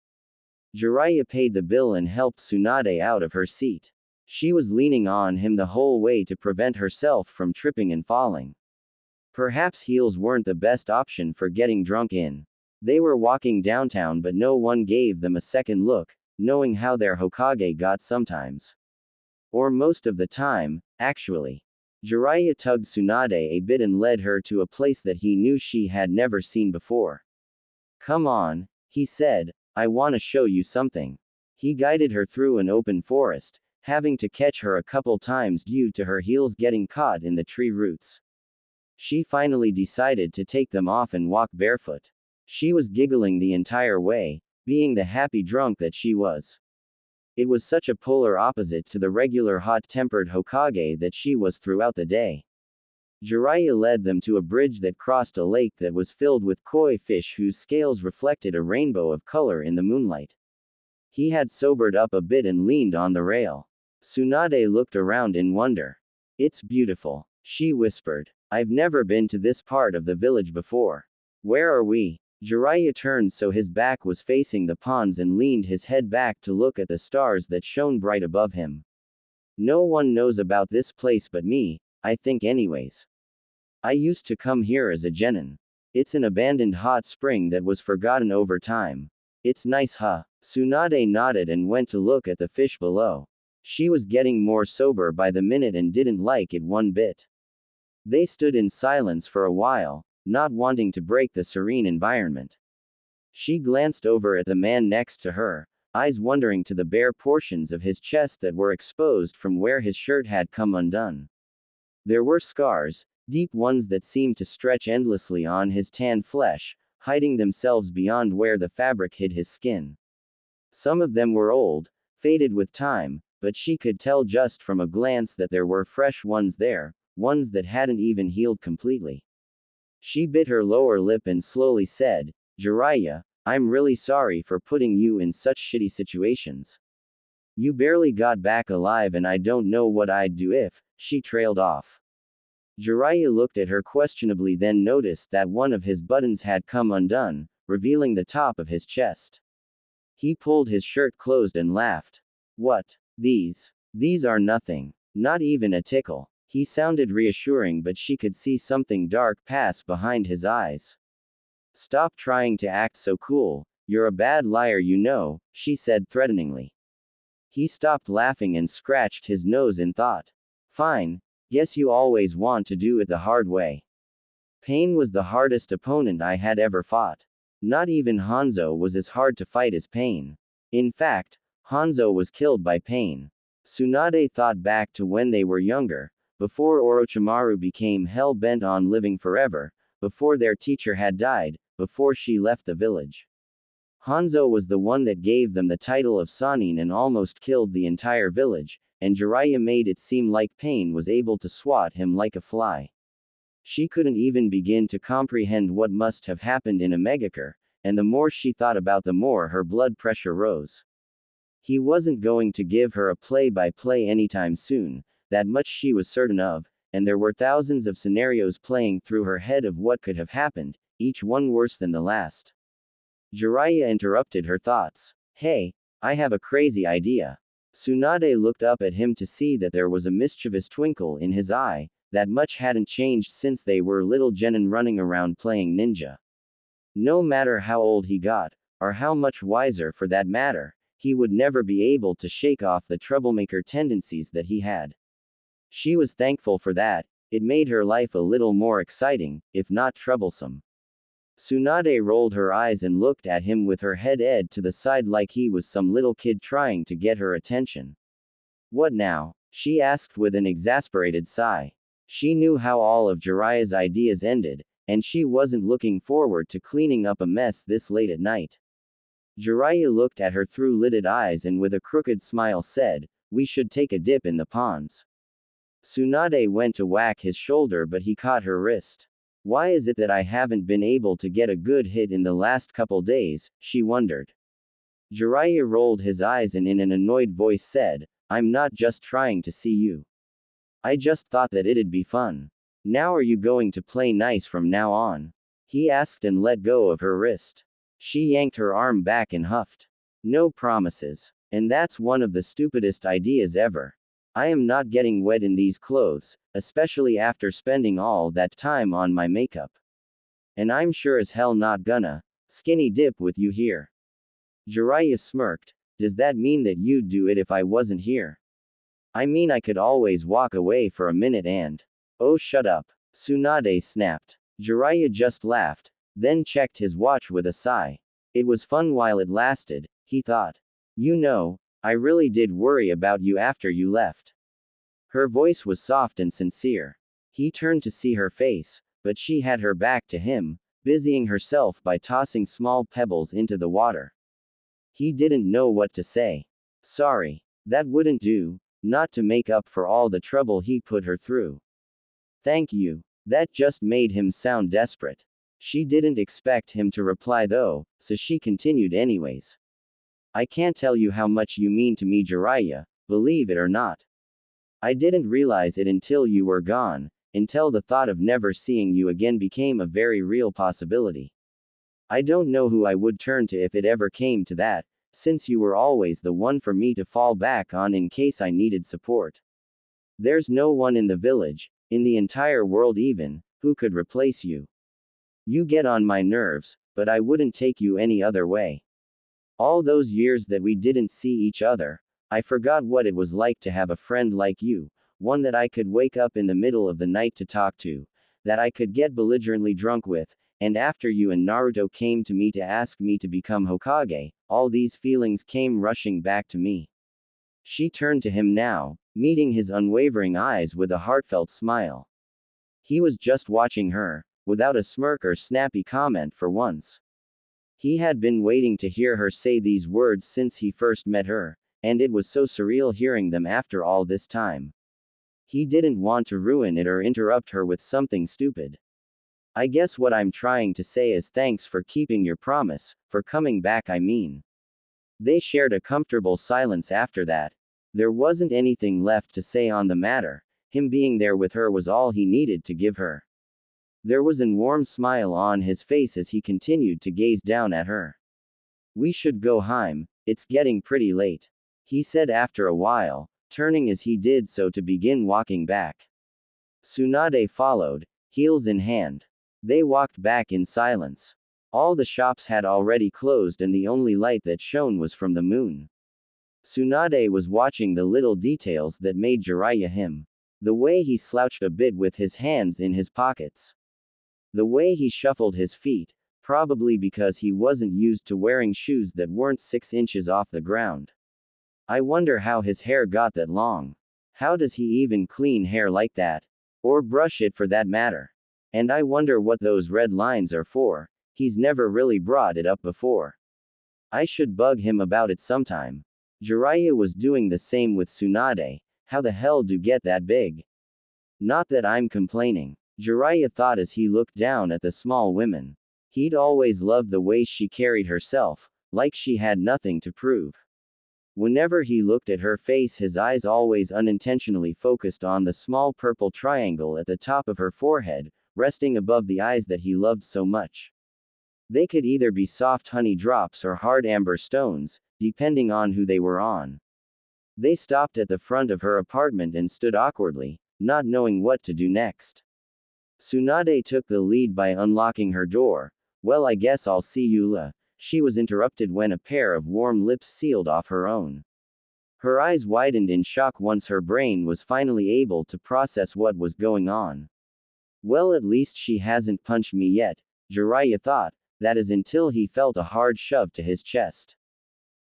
Jiraiya paid the bill and helped Tsunade out of her seat. She was leaning on him the whole way to prevent herself from tripping and falling. Perhaps heels weren't the best option for getting drunk in. They were walking downtown but no one gave them a second look, knowing how their Hokage got sometimes. Or most of the time, actually. Jiraiya tugged Tsunade a bit and led her to a place that he knew she had never seen before. Come on, he said, I want to show you something. He guided her through an open forest, having to catch her a couple times due to her heels getting caught in the tree roots. She finally decided to take them off and walk barefoot. She was giggling the entire way, being the happy drunk that she was. It was such a polar opposite to the regular hot-tempered Hokage that she was throughout the day. Jiraiya led them to a bridge that crossed a lake that was filled with koi fish whose scales reflected a rainbow of color in the moonlight. He had sobered up a bit and leaned on the rail. Tsunade looked around in wonder. It's beautiful, she whispered. I've never been to this part of the village before. Where are we? Jiraiya turned so his back was facing the ponds and leaned his head back to look at the stars that shone bright above him. No one knows about this place but me, I think anyways. I used to come here as a genin. It's an abandoned hot spring that was forgotten over time. It's nice huh? Tsunade nodded and went to look at the fish below. She was getting more sober by the minute and didn't like it one bit. They stood in silence for a while, not wanting to break the serene environment. She glanced over at the man next to her, eyes wandering to the bare portions of his chest that were exposed from where his shirt had come undone. There were scars, deep ones that seemed to stretch endlessly on his tan flesh, hiding themselves beyond where the fabric hid his skin. Some of them were old, faded with time, but she could tell just from a glance that there were fresh ones there, ones that hadn't even healed completely. She bit her lower lip and slowly said, Jiraiya, I'm really sorry for putting you in such shitty situations. You barely got back alive and I don't know what I'd do if, she trailed off. Jiraiya looked at her questionably then noticed that one of his buttons had come undone, revealing the top of his chest. He pulled his shirt closed and laughed. What? These are nothing. Not even a tickle. He sounded reassuring but she could see something dark pass behind his eyes. Stop trying to act so cool, you're a bad liar you know, she said threateningly. He stopped laughing and scratched his nose in thought. Fine, guess you always want to do it the hard way. Pain was the hardest opponent I had ever fought. Not even Hanzo was as hard to fight as Pain. In fact, Hanzo was killed by Pain. Tsunade thought back to when they were younger, before Orochimaru became hell-bent on living forever, before their teacher had died, before she left the village. Hanzo was the one that gave them the title of Sannin and almost killed the entire village, and Jiraiya made it seem like Pain was able to swat him like a fly. She couldn't even begin to comprehend what must have happened in a Megakure, and the more she thought about the more her blood pressure rose. He wasn't going to give her a play-by-play anytime soon, that much she was certain of, and there were thousands of scenarios playing through her head of what could have happened, each one worse than the last. Jiraiya interrupted her thoughts. Hey, I have a crazy idea. Tsunade looked up at him to see that there was a mischievous twinkle in his eye, that much hadn't changed since they were little genin running around playing ninja. No matter how old he got, or how much wiser for that matter, he would never be able to shake off the troublemaker tendencies that he had. She was thankful for that, It made her life a little more exciting, if not troublesome. Tsunade rolled her eyes and looked at him with her head to the side like he was some little kid trying to get her attention. What now? She asked with an exasperated sigh. She knew how all of Jiraiya's ideas ended, and she wasn't looking forward to cleaning up a mess this late at night. Jiraiya looked at her through lidded eyes and with a crooked smile said, "We should take a dip in the ponds." Tsunade went to whack his shoulder but he caught her wrist. Why is it that I haven't been able to get a good hit in the last couple days, she wondered. Jiraiya rolled his eyes and in an annoyed voice said, "I'm not just trying to see you. I just thought that it'd be fun. Now are you going to play nice from now on?" He asked and let go of her wrist. She yanked her arm back and huffed. "No promises. And that's one of the stupidest ideas ever. I am not getting wet in these clothes, especially after spending all that time on my makeup. And I'm sure as hell not gonna skinny dip with you here." Jiraiya smirked. "Does that mean that you'd do it if I wasn't here?" "I mean I could always walk away for a minute and—" "Oh shut up," Tsunade snapped. Jiraiya just laughed, then checked his watch with a sigh. It was fun while it lasted, he thought. "You know, I really did worry about you after you left." Her voice was soft and sincere. He turned to see her face, but she had her back to him, busying herself by tossing small pebbles into the water. He didn't know what to say. Sorry. That wouldn't do, not to make up for all the trouble he put her through. Thank you. That just made him sound desperate. She didn't expect him to reply though, so she continued anyways. "I can't tell you how much you mean to me, Jiraiya, believe it or not. I didn't realize it until you were gone, until the thought of never seeing you again became a very real possibility. I don't know who I would turn to if it ever came to that, since you were always the one for me to fall back on in case I needed support. There's no one in the village, in the entire world even, who could replace you. You get on my nerves, but I wouldn't take you any other way. All those years that we didn't see each other, I forgot what it was like to have a friend like you, one that I could wake up in the middle of the night to talk to, that I could get belligerently drunk with, and after you and Naruto came to me to ask me to become Hokage, all these feelings came rushing back to me." She turned to him now, meeting his unwavering eyes with a heartfelt smile. He was just watching her, without a smirk or snappy comment for once. He had been waiting to hear her say these words since he first met her, and it was so surreal hearing them after all this time. He didn't want to ruin it or interrupt her with something stupid. "I guess what I'm trying to say is thanks for keeping your promise, for coming back I mean." They shared a comfortable silence after that. There wasn't anything left to say on the matter. Him being there with her was all he needed to give her. There was a warm smile on his face as he continued to gaze down at her. "We should go home, it's getting pretty late," he said after a while, turning as he did so to begin walking back. Tsunade followed, heels in hand. They walked back in silence. All the shops had already closed and the only light that shone was from the moon. Tsunade was watching the little details that made Jiraiya him. The way he slouched a bit with his hands in his pockets. The way he shuffled his feet, probably because he wasn't used to wearing shoes that weren't 6 inches off the ground. I wonder how his hair got that long. How does he even clean hair like that? Or brush it for that matter? And I wonder what those red lines are for. He's never really brought it up before. I should bug him about it sometime. Jiraiya was doing the same with Tsunade. How the hell do get that big? Not that I'm complaining, Jiraiya thought as he looked down at the small women. He'd always loved the way she carried herself, like she had nothing to prove. Whenever he looked at her face, his eyes always unintentionally focused on the small purple triangle at the top of her forehead, resting above the eyes that he loved so much. They could either be soft honey drops or hard amber stones, depending on who they were on. They stopped at the front of her apartment and stood awkwardly, not knowing what to do next. Tsunade took the lead by unlocking her door. "Well, I guess I'll see you la." She was interrupted when a pair of warm lips sealed off her own. Her eyes widened in shock once her brain was finally able to process what was going on. Well, at least she hasn't punched me yet, Jiraiya thought, that is until he felt a hard shove to his chest.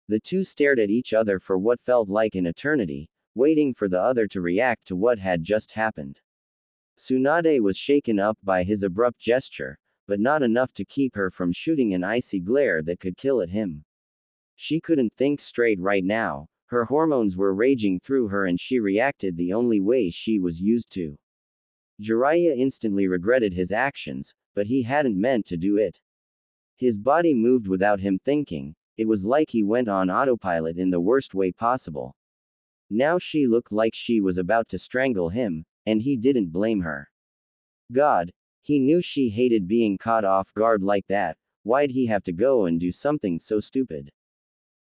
The two stared at each other for what felt like an eternity, waiting for the other to react to what had just happened. Tsunade was shaken up by his abrupt gesture, but not enough to keep her from shooting an icy glare that could kill at him. She couldn't think straight right now, her hormones were raging through her and she reacted the only way she was used to. Jiraiya instantly regretted his actions, but he hadn't meant to do it. His body moved without him thinking, it was like he went on autopilot in the worst way possible. Now she looked like she was about to strangle him, and he didn't blame her. God, he knew she hated being caught off guard like that, why'd he have to go and do something so stupid?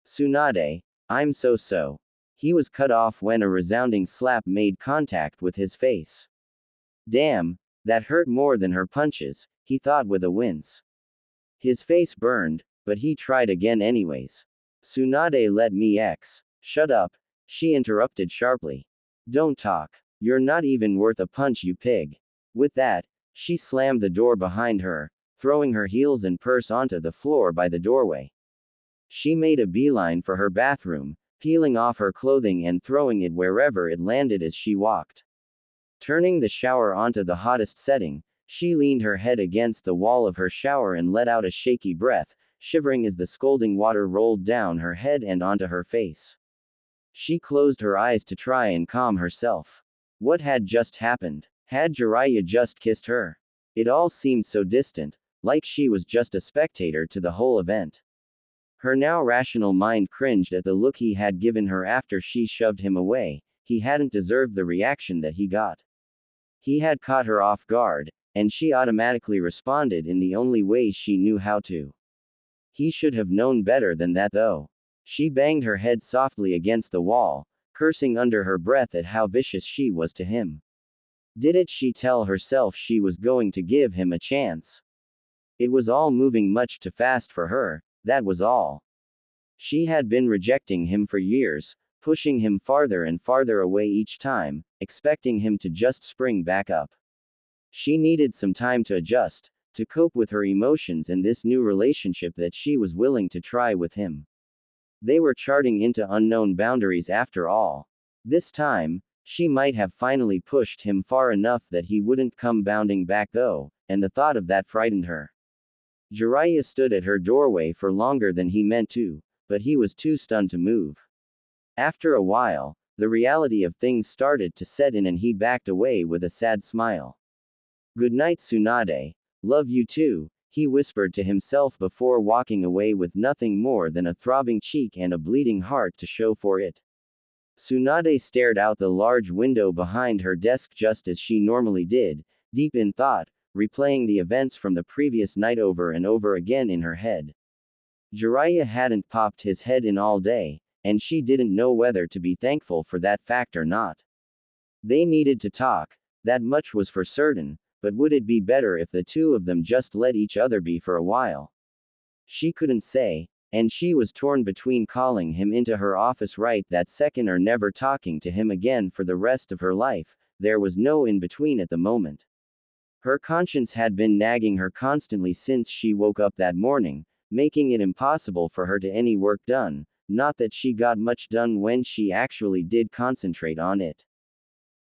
Tsunade, I'm so. He was cut off when a resounding slap made contact with his face. Damn, that hurt more than her punches, he thought with a wince. His face burned, but he tried again anyways. Tsunade, let me Shut up, she interrupted sharply. Don't talk. You're not even worth a punch, you pig. With that, she slammed the door behind her, throwing her heels and purse onto the floor by the doorway. She made a beeline for her bathroom, peeling off her clothing and throwing it wherever it landed as she walked. Turning the shower onto the hottest setting, she leaned her head against the wall of her shower and let out a shaky breath, shivering as the scalding water rolled down her head and onto her face. She closed her eyes to try and calm herself. What had just happened? Had Jiraiya just kissed her? It all seemed so distant, like she was just a spectator to the whole event. Her now rational mind cringed at the look he had given her after she shoved him away. He hadn't deserved the reaction that he got. He had caught her off guard, and she automatically responded in the only way she knew how to. He should have known better than that though. She banged her head softly against the wall, cursing under her breath at how vicious she was to him. Didn't she tell herself she was going to give him a chance? It was all moving much too fast for her, that was all. She had been rejecting him for years, pushing him farther and farther away each time, expecting him to just spring back up. She needed some time to adjust, to cope with her emotions and this new relationship that she was willing to try with him. They were charting into unknown boundaries after all. This time, she might have finally pushed him far enough that he wouldn't come bounding back though, and the thought of that frightened her. Jiraiya stood at her doorway for longer than he meant to, but he was too stunned to move. After a while, the reality of things started to set in and he backed away with a sad smile. Good night, Tsunade. Love you too, he whispered to himself before walking away with nothing more than a throbbing cheek and a bleeding heart to show for it. Tsunade stared out the large window behind her desk just as she normally did, deep in thought, replaying the events from the previous night over and over again in her head. Jiraiya hadn't popped his head in all day, and she didn't know whether to be thankful for that fact or not. They needed to talk, that much was for certain, but would it be better if the two of them just let each other be for a while? She couldn't say, and she was torn between calling him into her office right that second or never talking to him again for the rest of her life. There was no in between at the moment. Her conscience had been nagging her constantly since she woke up that morning, making it impossible for her to any work done, not that she got much done when she actually did concentrate on it.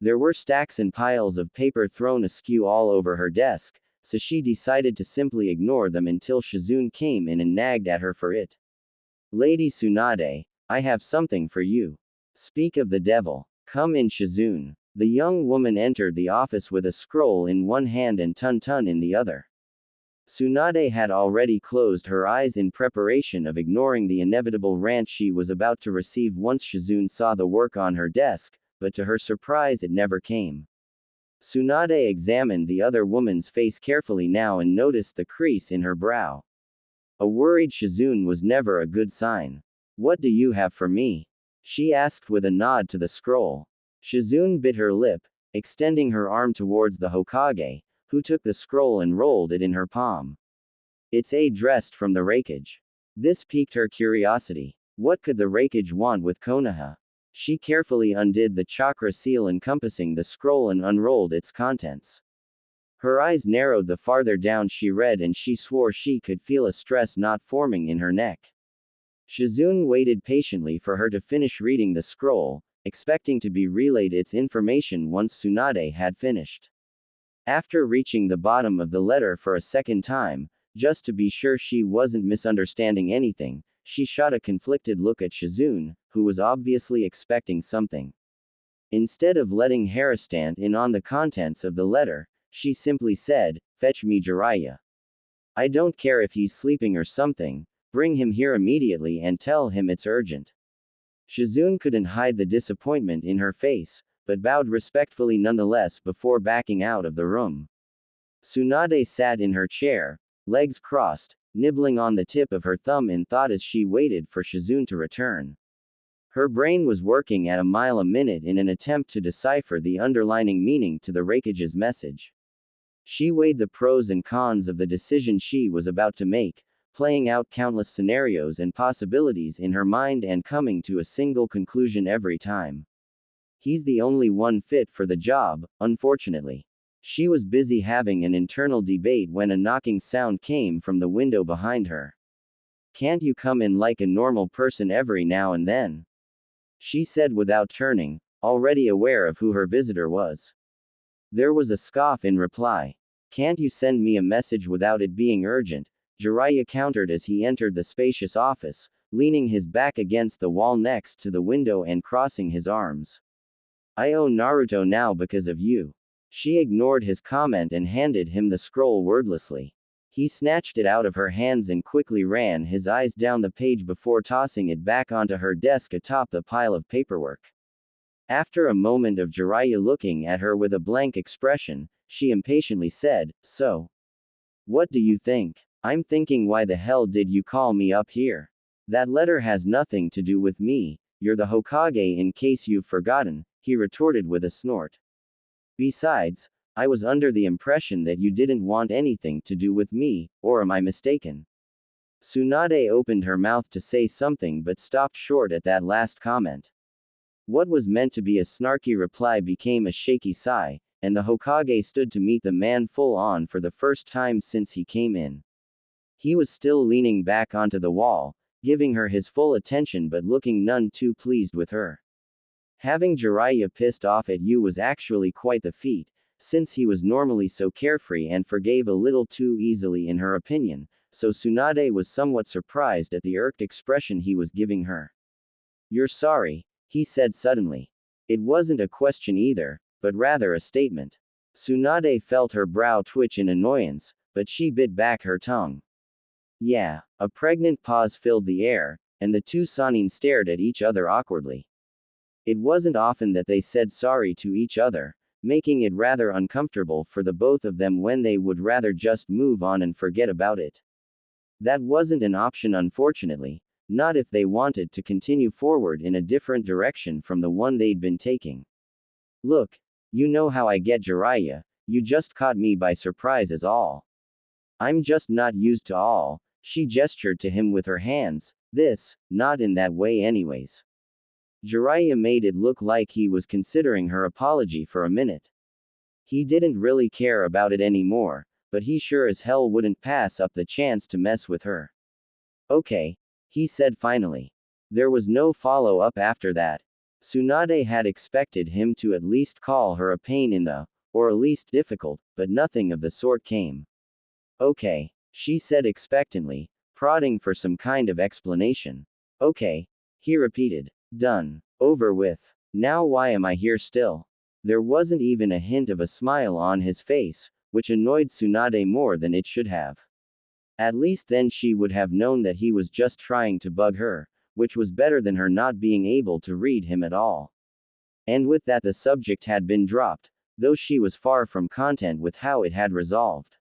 There were stacks and piles of paper thrown askew all over her desk, so she decided to simply ignore them until Shizune came in and nagged at her for it. Lady Tsunade, I have something for you. Speak of the devil. Come in, Shizune. The young woman entered the office with a scroll in one hand and Tun in the other. Tsunade had already closed her eyes in preparation of ignoring the inevitable rant she was about to receive once Shizune saw the work on her desk, but to her surprise it never came. Tsunade examined the other woman's face carefully now and noticed the crease in her brow. A worried Shizune was never a good sign. What do you have for me? She asked with a nod to the scroll. Shizune bit her lip, extending her arm towards the Hokage, who took the scroll and rolled it in her palm. It's dressed from the Raikage. This piqued her curiosity. What could the Raikage want with Konoha? She carefully undid the chakra seal encompassing the scroll and unrolled its contents. Her eyes narrowed the farther down she read, and she swore she could feel a stress knot forming in her neck. Shizune waited patiently for her to finish reading the scroll, expecting to be relayed its information once Tsunade had finished. After reaching the bottom of the letter for a second time, just to be sure she wasn't misunderstanding anything, she shot a conflicted look at Shizune, who was obviously expecting something. Instead of letting Hera stand in on the contents of the letter, she simply said, "Fetch me Jiraiya. I don't care if he's sleeping or something, bring him here immediately and tell him it's urgent." Shizune couldn't hide the disappointment in her face, but bowed respectfully nonetheless before backing out of the room. Tsunade sat in her chair, legs crossed, nibbling on the tip of her thumb in thought as she waited for Shizune to return. Her brain was working at a mile a minute in an attempt to decipher the underlining meaning to the Raikage's message. She weighed the pros and cons of the decision she was about to make, playing out countless scenarios and possibilities in her mind and coming to a single conclusion every time. He's the only one fit for the job, unfortunately. She was busy having an internal debate when a knocking sound came from the window behind her. "Can't you come in like a normal person every now and then?" she said without turning, already aware of who her visitor was. There was a scoff in reply. "Can't you send me a message without it being urgent?" Jiraiya countered as he entered the spacious office, leaning his back against the wall next to the window and crossing his arms. "I owe Naruto now because of you." She ignored his comment and handed him the scroll wordlessly. He snatched it out of her hands and quickly ran his eyes down the page before tossing it back onto her desk atop the pile of paperwork. After a moment of Jiraiya looking at her with a blank expression, she impatiently said, "So? What do you think?" "I'm thinking, why the hell did you call me up here? That letter has nothing to do with me. You're the Hokage in case you've forgotten," he retorted with a snort. "Besides, I was under the impression that you didn't want anything to do with me, or am I mistaken?" Tsunade opened her mouth to say something but stopped short at that last comment. What was meant to be a snarky reply became a shaky sigh, and the Hokage stood to meet the man full on for the first time since he came in. He was still leaning back onto the wall, giving her his full attention but looking none too pleased with her. Having Jiraiya pissed off at you was actually quite the feat, since he was normally so carefree and forgave a little too easily in her opinion, so Tsunade was somewhat surprised at the irked expression he was giving her. "You're sorry," he said suddenly. It wasn't a question either, but rather a statement. Tsunade felt her brow twitch in annoyance, but she bit back her tongue. "Yeah." A pregnant pause filled the air, and the two Sannin stared at each other awkwardly. It wasn't often that they said sorry to each other, making it rather uncomfortable for the both of them when they would rather just move on and forget about it. That wasn't an option, unfortunately, not if they wanted to continue forward in a different direction from the one they'd been taking. "Look, you know how I get, Jiraiya, you just caught me by surprise is all. I'm just not used to all." She gestured to him with her hands. Not in that way anyways." Jiraiya made it look like he was considering her apology for a minute. He didn't really care about it anymore, but he sure as hell wouldn't pass up the chance to mess with her. "Okay," he said finally. There was no follow-up after that. Tsunade had expected him to at least call her a pain in the, or at least difficult, but nothing of the sort came. "Okay," she said expectantly, prodding for some kind of explanation. "Okay," he repeated. "Done. Over with. Now why am I here still?" There wasn't even a hint of a smile on his face, which annoyed Tsunade more than it should have. At least then she would have known that he was just trying to bug her, which was better than her not being able to read him at all. And with that the subject had been dropped, though she was far from content with how it had resolved.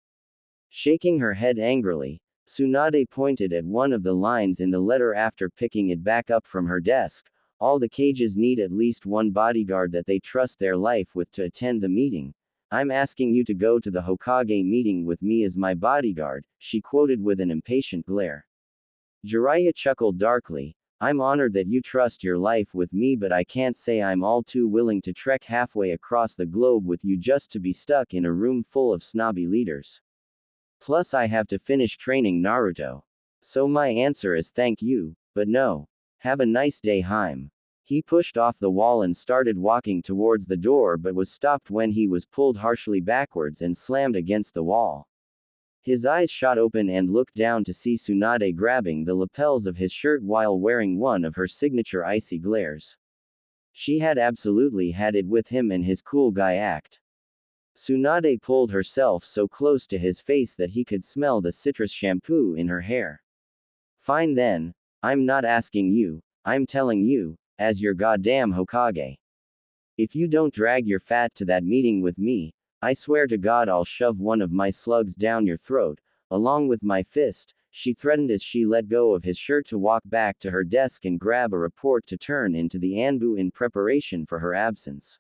Shaking her head angrily, Tsunade pointed at one of the lines in the letter after picking it back up from her desk. "All the cages need at least one bodyguard that they trust their life with to attend the meeting. I'm asking you to go to the Hokage meeting with me as my bodyguard," she quoted with an impatient glare. Jiraiya chuckled darkly, I'm honored that you trust your life with me, but I can't say I'm all too willing to trek halfway across the globe with you just to be stuck in a room full of snobby leaders. Plus, I have to finish training Naruto. So my answer is thank you, but no. Have a nice day, Haim. He pushed off the wall and started walking towards the door, but was stopped when he was pulled harshly backwards and slammed against the wall. His eyes shot open and looked down to see Tsunade grabbing the lapels of his shirt while wearing one of her signature icy glares. She had absolutely had it with him and his cool guy act. Tsunade pulled herself so close to his face that he could smell the citrus shampoo in her hair. Fine then, I'm not asking you, I'm telling you, as your goddamn Hokage. If you don't drag your fat to that meeting with me, I swear to God I'll shove one of my slugs down your throat, along with my fist, she threatened as she let go of his shirt to walk back to her desk and grab a report to turn into the Anbu in preparation for her absence.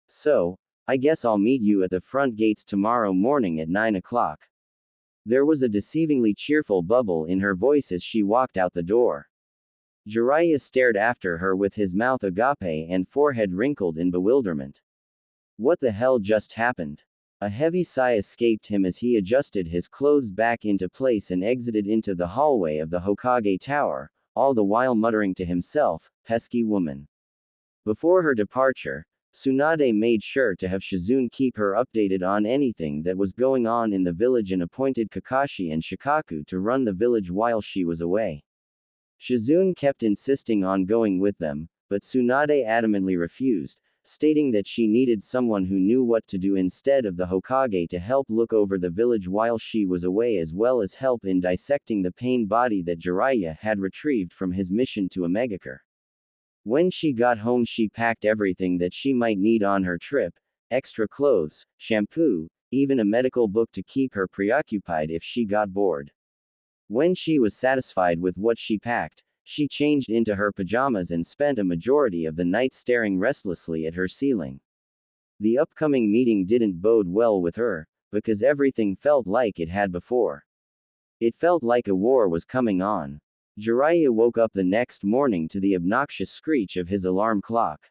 So, I guess I'll meet you at the front gates tomorrow morning at 9 o'clock. There was a deceivingly cheerful bubble in her voice as she walked out the door. Jiraiya stared after her with his mouth agape and forehead wrinkled in bewilderment. What the hell just happened? A heavy sigh escaped him as he adjusted his clothes back into place and exited into the hallway of the Hokage Tower, all the while muttering to himself, pesky woman. Before her departure, Tsunade made sure to have Shizune keep her updated on anything that was going on in the village and appointed Kakashi and Shikaku to run the village while she was away. Shizune kept insisting on going with them, but Tsunade adamantly refused, stating that she needed someone who knew what to do instead of the Hokage to help look over the village while she was away, as well as help in dissecting the pain body that Jiraiya had retrieved from his mission to Omegakure. When she got home, she packed everything that she might need on her trip: extra clothes, shampoo, even a medical book to keep her preoccupied if she got bored. When she was satisfied with what she packed, she changed into her pajamas and spent a majority of the night staring restlessly at her ceiling. The upcoming meeting didn't bode well with her, because everything felt like it had before. It felt like a war was coming on. Jiraiya woke up the next morning to the obnoxious screech of his alarm clock.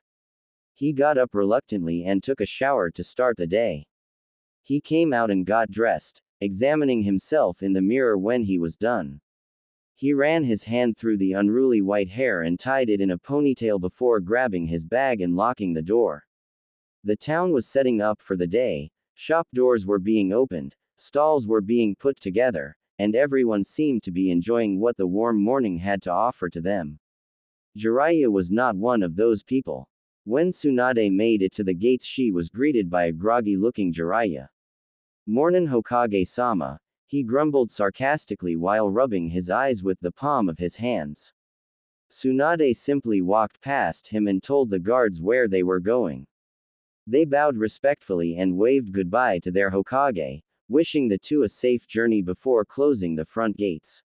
He got up reluctantly and took a shower to start the day. He came out and got dressed, examining himself in the mirror when he was done. He ran his hand through the unruly white hair and tied it in a ponytail before grabbing his bag and locking the door. The town was setting up for the day, shop doors were being opened, stalls were being put together, and everyone seemed to be enjoying what the warm morning had to offer to them. Jiraiya was not one of those people. When Tsunade made it to the gates, she was greeted by a groggy-looking Jiraiya. "Mornin' Hokage-sama," he grumbled sarcastically while rubbing his eyes with the palm of his hands. Tsunade simply walked past him and told the guards where they were going. They bowed respectfully and waved goodbye to their Hokage, wishing the two a safe journey before closing the front gates.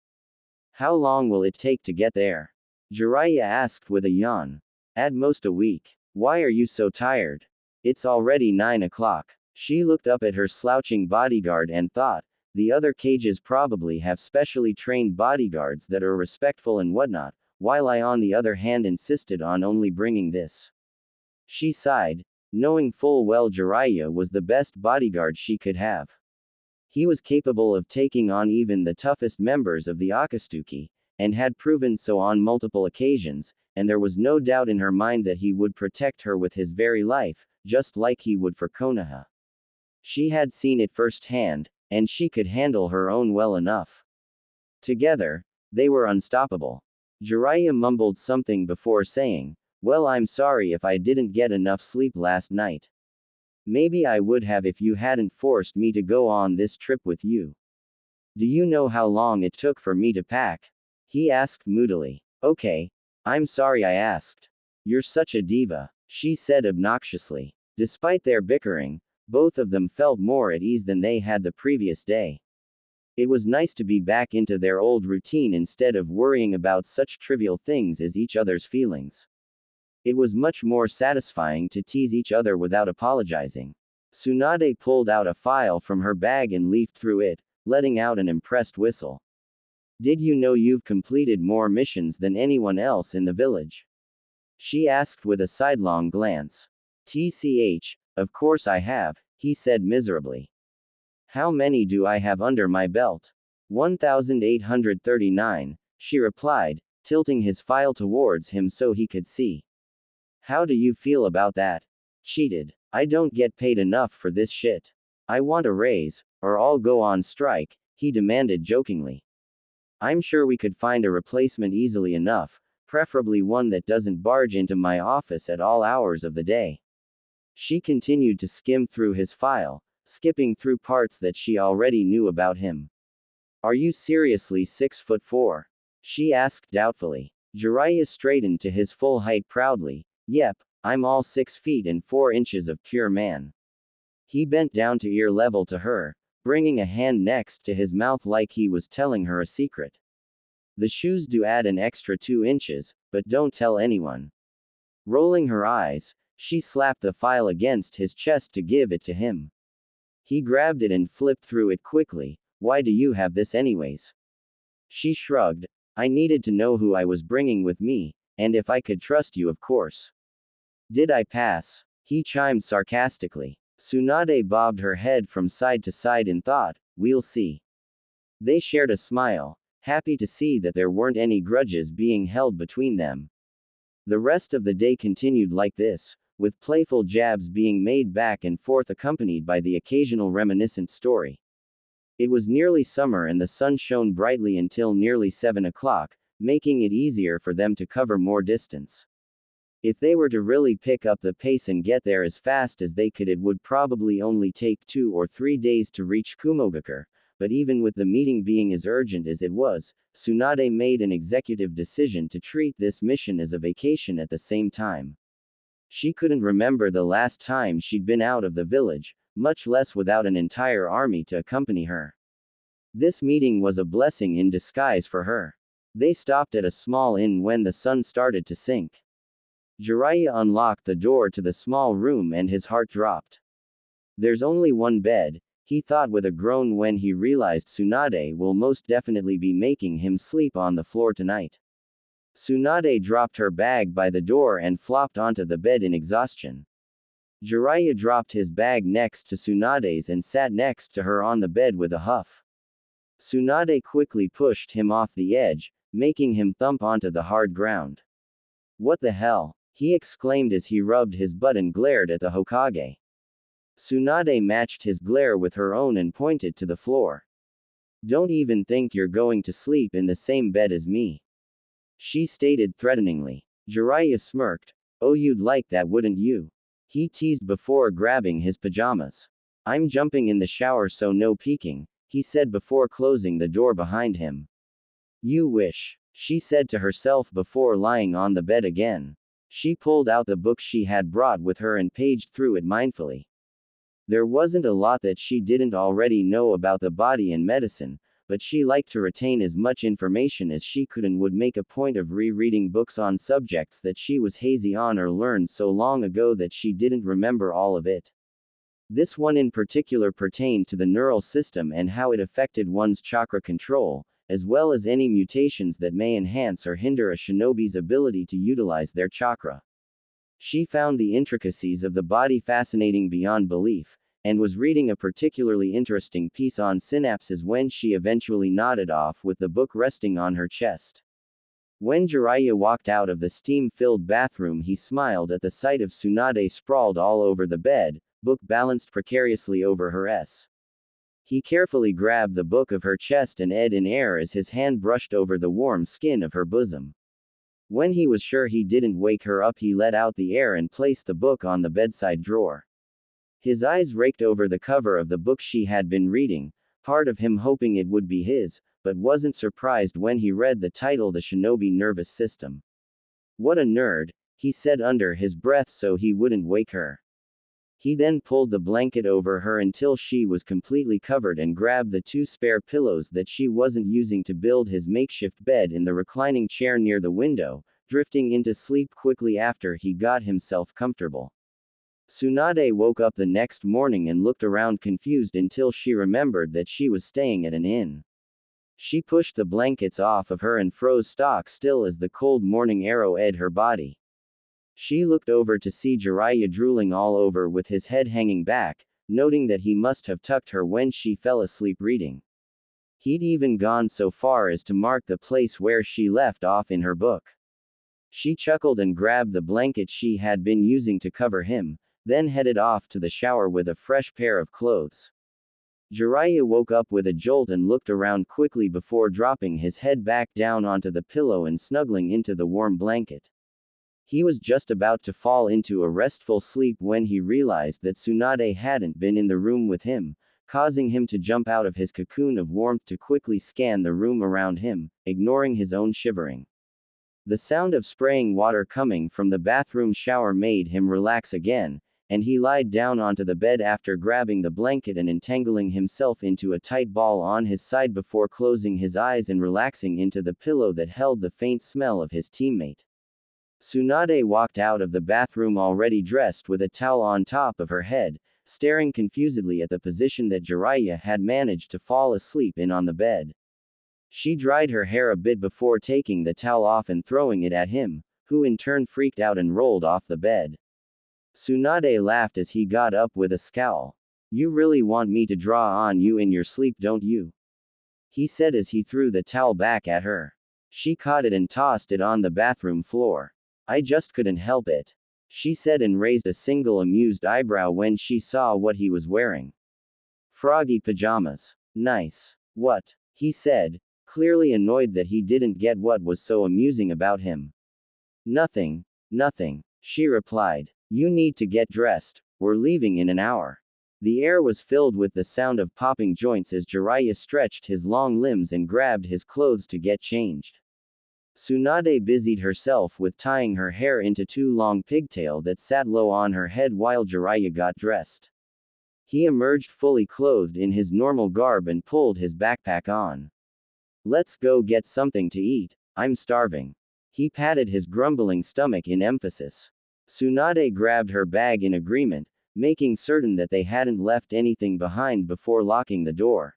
"How long will it take to get there?" Jiraiya asked with a yawn. "At most a week. Why are you so tired?" "It's already 9 o'clock. She looked up at her slouching bodyguard and thought, the other cages probably have specially trained bodyguards that are respectful and whatnot, while I on the other hand insisted on only bringing this. She sighed, knowing full well Jiraiya was the best bodyguard she could have. He was capable of taking on even the toughest members of the Akatsuki, and had proven so on multiple occasions, and there was no doubt in her mind that he would protect her with his very life, just like he would for Konoha. She had seen it firsthand, and she could handle her own well enough. Together, they were unstoppable. Jiraiya mumbled something before saying, "Well, I'm sorry if I didn't get enough sleep last night. Maybe I would have if you hadn't forced me to go on this trip with you." "Do you know how long it took for me to pack?" he asked moodily. "Okay. I'm sorry I asked. You're such a diva," she said obnoxiously. Despite their bickering, both of them felt more at ease than they had the previous day. It was nice to be back into their old routine instead of worrying about such trivial things as each other's feelings. It was much more satisfying to tease each other without apologizing. Tsunade pulled out a file from her bag and leafed through it, letting out an impressed whistle. Did you know you've completed more missions than anyone else in the village? She asked with a sidelong glance. TCH, of course I have, he said miserably. How many do I have under my belt? 1,839, she replied, tilting his file towards him so he could see. How do you feel about that? Cheated. I don't get paid enough for this shit. I want a raise, or I'll go on strike, he demanded jokingly. I'm sure we could find a replacement easily enough, preferably one that doesn't barge into my office at all hours of the day. She continued to skim through his file, skipping through parts that she already knew about him. Are you seriously 6'4"? She asked doubtfully. Jiraiya straightened to his full height proudly. Yep, I'm all 6 feet and 4 inches of pure man. He bent down to ear level to her, bringing a hand next to his mouth like he was telling her a secret. The shoes do add an extra 2 inches, but don't tell anyone. Rolling her eyes, she slapped the file against his chest to give it to him. He grabbed it and flipped through it quickly. Why do you have this anyways? She shrugged. I needed to know who I was bringing with me, and if I could trust you, of course. Did I pass? He chimed sarcastically. Tsunade bobbed her head from side to side in thought. We'll see. They shared a smile, happy to see that there weren't any grudges being held between them. The rest of the day continued like this, with playful jabs being made back and forth accompanied by the occasional reminiscent story. It was nearly summer and the sun shone brightly until nearly 7 o'clock, making it easier for them to cover more distance. If they were to really pick up the pace and get there as fast as they could, it would probably only take 2 or 3 days to reach Kumogakure, but even with the meeting being as urgent as it was, Tsunade made an executive decision to treat this mission as a vacation at the same time. She couldn't remember the last time she'd been out of the village, much less without an entire army to accompany her. This meeting was a blessing in disguise for her. They stopped at a small inn when the sun started to sink. Jiraiya unlocked the door to the small room and his heart dropped. There's only one bed, he thought with a groan when he realized Tsunade will most definitely be making him sleep on the floor tonight. Tsunade dropped her bag by the door and flopped onto the bed in exhaustion. Jiraiya dropped his bag next to Tsunade's and sat next to her on the bed with a huff. Tsunade quickly pushed him off the edge, making him thump onto the hard ground. What the hell? He exclaimed as he rubbed his butt and glared at the Hokage. Tsunade matched his glare with her own and pointed to the floor. Don't even think you're going to sleep in the same bed as me, she stated threateningly. Jiraiya smirked. Oh, you'd like that, wouldn't you? He teased before grabbing his pajamas. I'm jumping in the shower, so no peeking, he said before closing the door behind him. You wish, she said to herself before lying on the bed again. She pulled out the book she had brought with her and paged through it mindfully. There wasn't a lot that she didn't already know about the body and medicine, but she liked to retain as much information as she could and would make a point of rereading books on subjects that she was hazy on or learned so long ago that she didn't remember all of it. This one in particular pertained to the neural system and how it affected one's chakra control, as well as any mutations that may enhance or hinder a shinobi's ability to utilize their chakra. She found the intricacies of the body fascinating beyond belief, and was reading a particularly interesting piece on synapses when she eventually nodded off with the book resting on her chest. When Jiraiya walked out of the steam-filled bathroom, he smiled at the sight of Tsunade sprawled all over the bed, book balanced precariously over her S. He carefully grabbed the book of her chest and ed in air as his hand brushed over the warm skin of her bosom. When he was sure he didn't wake her up, he let out the air and placed the book on the bedside drawer. His eyes raked over the cover of the book she had been reading, part of him hoping it would be his, but wasn't surprised when he read the title The Shinobi Nervous System. What a nerd, he said under his breath so he wouldn't wake her. He then pulled the blanket over her until she was completely covered and grabbed the 2 spare pillows that she wasn't using to build his makeshift bed in the reclining chair near the window, drifting into sleep quickly after he got himself comfortable. Tsunade woke up the next morning and looked around confused until she remembered that she was staying at an inn. She pushed the blankets off of her and froze stock still as the cold morning air ed her body. She looked over to see Jiraiya drooling all over with his head hanging back, noting that he must have tucked her when she fell asleep reading. He'd even gone so far as to mark the place where she left off in her book. She chuckled and grabbed the blanket she had been using to cover him, then headed off to the shower with a fresh pair of clothes. Jiraiya woke up with a jolt and looked around quickly before dropping his head back down onto the pillow and snuggling into the warm blanket. He was just about to fall into a restful sleep when he realized that Tsunade hadn't been in the room with him, causing him to jump out of his cocoon of warmth to quickly scan the room around him, ignoring his own shivering. The sound of spraying water coming from the bathroom shower made him relax again, and he lied down onto the bed after grabbing the blanket and entangling himself into a tight ball on his side before closing his eyes and relaxing into the pillow that held the faint smell of his teammate. Tsunade walked out of the bathroom already dressed with a towel on top of her head, staring confusedly at the position that Jiraiya had managed to fall asleep in on the bed. She dried her hair a bit before taking the towel off and throwing it at him, who in turn freaked out and rolled off the bed. Tsunade laughed as he got up with a scowl. "You really want me to draw on you in your sleep, don't you?" he said as he threw the towel back at her. She caught it and tossed it on the bathroom floor. "I just couldn't help it," she said and raised a single amused eyebrow when she saw what he was wearing. "Froggy pajamas. Nice." "What?" he said, clearly annoyed that he didn't get what was so amusing about him. "Nothing, nothing," she replied. "You need to get dressed, we're leaving in an hour." The air was filled with the sound of popping joints as Jiraiya stretched his long limbs and grabbed his clothes to get changed. Tsunade busied herself with tying her hair into two long pigtails that sat low on her head while Jiraiya got dressed. He emerged fully clothed in his normal garb and pulled his backpack on. "Let's go get something to eat, I'm starving." He patted his grumbling stomach in emphasis. Tsunade grabbed her bag in agreement, making certain that they hadn't left anything behind before locking the door.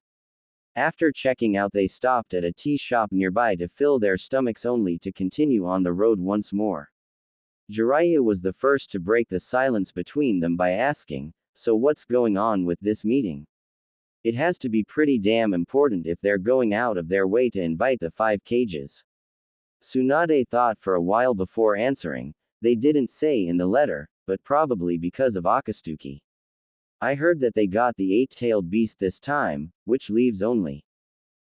After checking out, they stopped at a tea shop nearby to fill their stomachs only to continue on the road once more. Jiraiya was the first to break the silence between them by asking, "So what's going on with this meeting? It has to be pretty damn important if they're going out of their way to invite the 5 cages." Tsunade thought for a while before answering. "They didn't say in the letter, but probably because of Akatsuki. I heard that they got the 8-tailed beast this time, which leaves only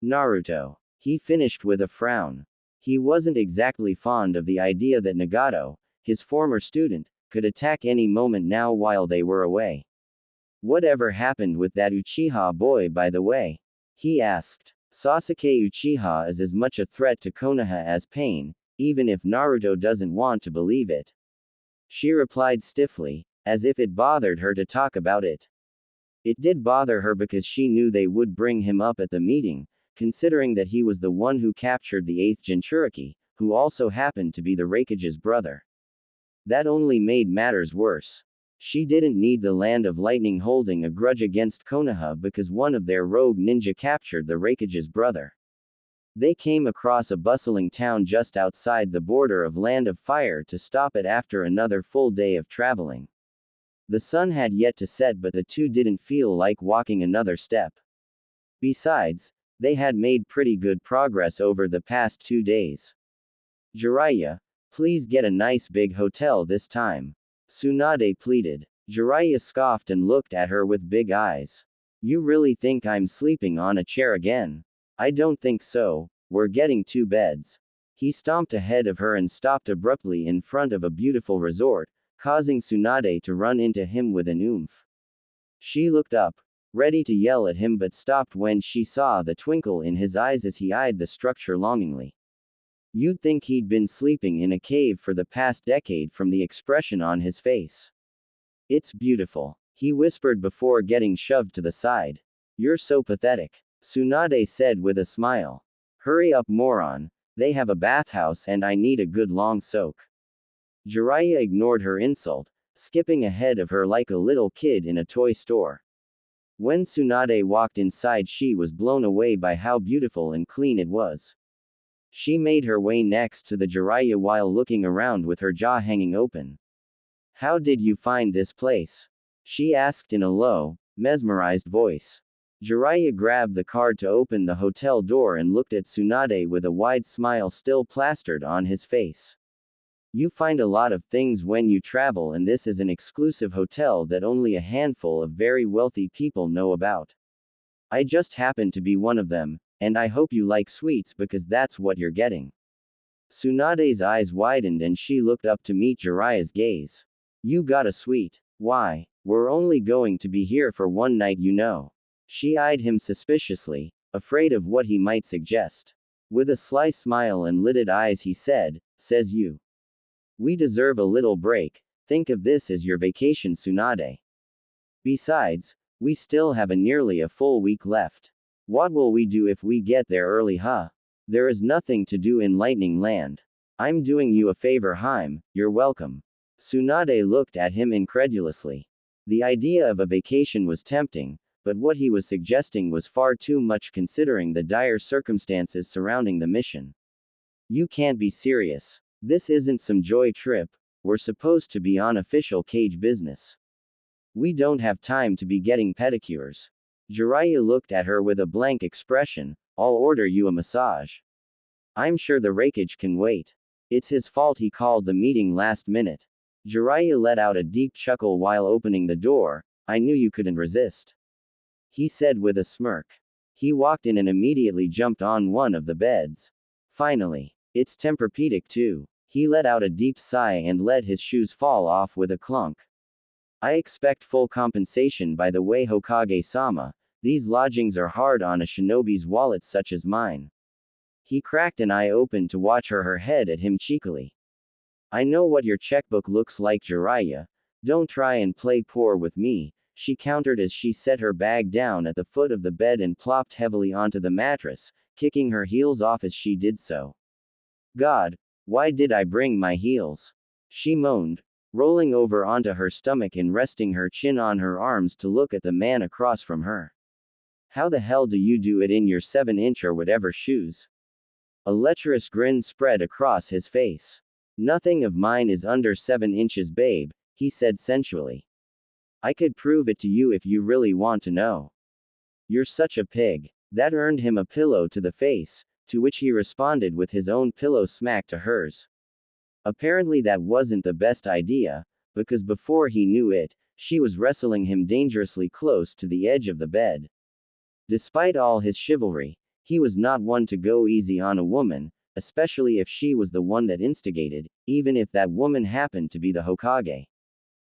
Naruto." He finished with a frown. He wasn't exactly fond of the idea that Nagato, his former student, could attack any moment now while they were away. "Whatever happened with that Uchiha boy, by the way?" he asked. "Sasuke Uchiha is as much a threat to Konoha as Pain, even if Naruto doesn't want to believe it." She replied stiffly, as if it bothered her to talk about it. It did bother her because she knew they would bring him up at the meeting, considering that he was the one who captured the 8th Jinchuriki, who also happened to be the Raikage's brother. That only made matters worse. She didn't need the Land of Lightning holding a grudge against Konoha because one of their rogue ninja captured the Raikage's brother. They came across a bustling town just outside the border of Land of Fire to stop it after another full day of traveling. The sun had yet to set, but the two didn't feel like walking another step. Besides, they had made pretty good progress over the past 2 days. "Jiraiya, please get a nice big hotel this time," Tsunade pleaded. Jiraiya scoffed and looked at her with big eyes. "You really think I'm sleeping on a chair again? I don't think so, we're getting 2 beds. He stomped ahead of her and stopped abruptly in front of a beautiful resort, causing Tsunade to run into him with an oomph. She looked up, ready to yell at him, but stopped when she saw the twinkle in his eyes as he eyed the structure longingly. You'd think he'd been sleeping in a cave for the past decade from the expression on his face. "It's beautiful," he whispered before getting shoved to the side. "You're so pathetic," Tsunade said with a smile. "Hurry up, moron, they have a bathhouse and I need a good long soak." Jiraiya ignored her insult, skipping ahead of her like a little kid in a toy store. When Tsunade walked inside, she was blown away by how beautiful and clean it was. She made her way next to the Jiraiya while looking around with her jaw hanging open. How did you find this place? She asked in a low, mesmerized voice. Jiraiya grabbed the card to open the hotel door and looked at Tsunade with a wide smile still plastered on his face. You find a lot of things when you travel, and this is an exclusive hotel that only a handful of very wealthy people know about. I just happen to be one of them, and I hope you like sweets because that's what you're getting. Tsunade's eyes widened and she looked up to meet Jiraiya's gaze. You got a sweet? Why? We're only going to be here for one night, you know. She eyed him suspiciously, afraid of what he might suggest. With a sly smile and lidded eyes he said, Says you. We deserve a little break, think of this as your vacation, Tsunade. Besides, we still have nearly a full week left. What will we do if we get there early, huh? There is nothing to do in Lightning Land. I'm doing you a favor, Haim, you're welcome. Tsunade looked at him incredulously. The idea of a vacation was tempting, but what he was suggesting was far too much considering the dire circumstances surrounding the mission. You can't be serious. This isn't some joy trip, we're supposed to be on official cage business. We don't have time to be getting pedicures. Jiraiya looked at her with a blank expression. I'll order you a massage. I'm sure the rakeage can wait. It's his fault he called the meeting last minute. Jiraiya let out a deep chuckle while opening the door. I knew you couldn't resist. He said with a smirk. He walked in and immediately jumped on one of the beds. Finally. It's Tempur-Pedic too. He let out a deep sigh and let his shoes fall off with a clunk. I expect full compensation, by the way, Hokage-sama. These lodgings are hard on a shinobi's wallet such as mine. He cracked an eye open to watch her head at him cheekily. I know what your checkbook looks like, Jiraiya. Don't try and play poor with me, she countered as she set her bag down at the foot of the bed and plopped heavily onto the mattress, kicking her heels off as she did so. God, why did I bring my heels? She moaned, rolling over onto her stomach and resting her chin on her arms to look at the man across from her. How the hell do you do it in your 7-inch or whatever shoes? A lecherous grin spread across his face. Nothing of mine is under 7 inches, babe, he said sensually. I could prove it to you if you really want to know. You're such a pig. That earned him a pillow to the face, to which he responded with his own pillow smack to hers. Apparently that wasn't the best idea, because before he knew it, she was wrestling him dangerously close to the edge of the bed. Despite all his chivalry, he was not one to go easy on a woman, especially if she was the one that instigated, even if that woman happened to be the Hokage.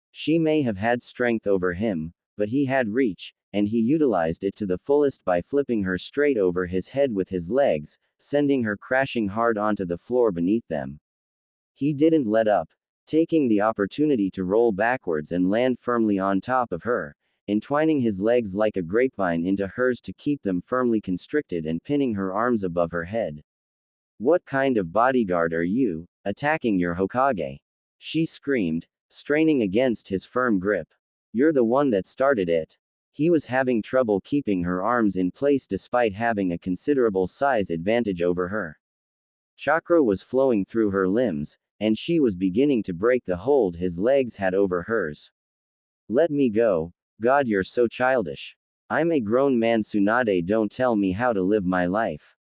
She may have had strength over him, but he had reach, and he utilized it to the fullest by flipping her straight over his head with his legs, sending her crashing hard onto the floor beneath them. He didn't let up, taking the opportunity to roll backwards and land firmly on top of her, entwining his legs like a grapevine into hers to keep them firmly constricted and pinning her arms above her head. What kind of bodyguard are you, attacking your Hokage? She screamed, straining against his firm grip. You're the one that started it. He was having trouble keeping her arms in place despite having a considerable size advantage over her. Chakra was flowing through her limbs, and she was beginning to break the hold his legs had over hers. Let me go. God, you're so childish. I'm a grown man, Tsunade, don't tell me how to live my life.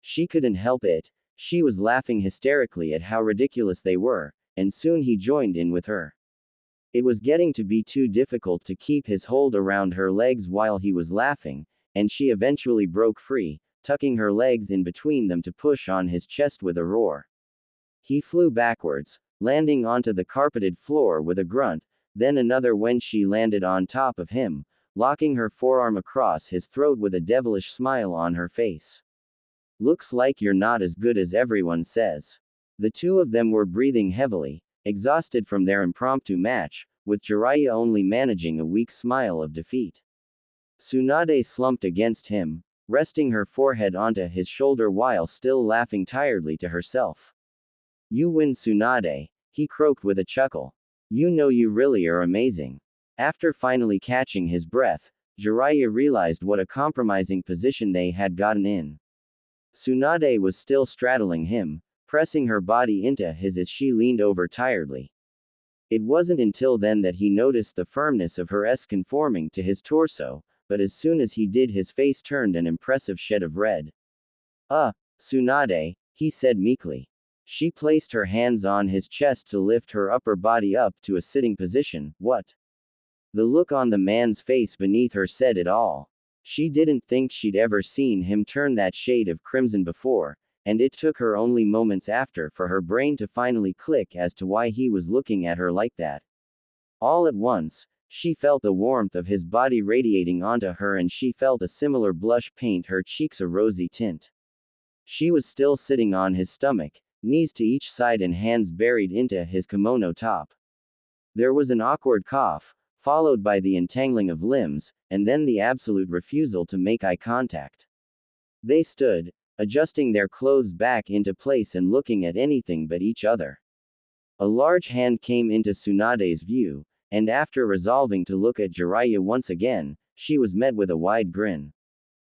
She couldn't help it. She was laughing hysterically at how ridiculous they were, and soon he joined in with her. It was getting to be too difficult to keep his hold around her legs while he was laughing, and she eventually broke free, tucking her legs in between them to push on his chest with a roar. He flew backwards, landing onto the carpeted floor with a grunt, then another when she landed on top of him, locking her forearm across his throat with a devilish smile on her face. Looks like you're not as good as everyone says. The two of them were breathing heavily, exhausted from their impromptu match, with Jiraiya only managing a weak smile of defeat. Tsunade slumped against him, resting her forehead onto his shoulder while still laughing tiredly to herself. You win, Tsunade, he croaked with a chuckle. You know you really are amazing. After finally catching his breath, Jiraiya realized what a compromising position they had gotten in. Tsunade was still straddling him, pressing her body into his as she leaned over tiredly. It wasn't until then that he noticed the firmness of her S conforming to his torso, but as soon as he did his face turned an impressive shed of red. Tsunade, he said meekly. She placed her hands on his chest to lift her upper body up to a sitting position. What? The look on the man's face beneath her said it all. She didn't think she'd ever seen him turn that shade of crimson before, and it took her only moments after for her brain to finally click as to why he was looking at her like that. All at once, she felt the warmth of his body radiating onto her, and she felt a similar blush paint her cheeks a rosy tint. She was still sitting on his stomach, knees to each side and hands buried into his kimono top. There was an awkward cough, followed by the entangling of limbs, and then the absolute refusal to make eye contact. They stood, adjusting their clothes back into place and looking at anything but each other. A large hand came into Tsunade's view, and after resolving to look at Jiraiya once again, she was met with a wide grin.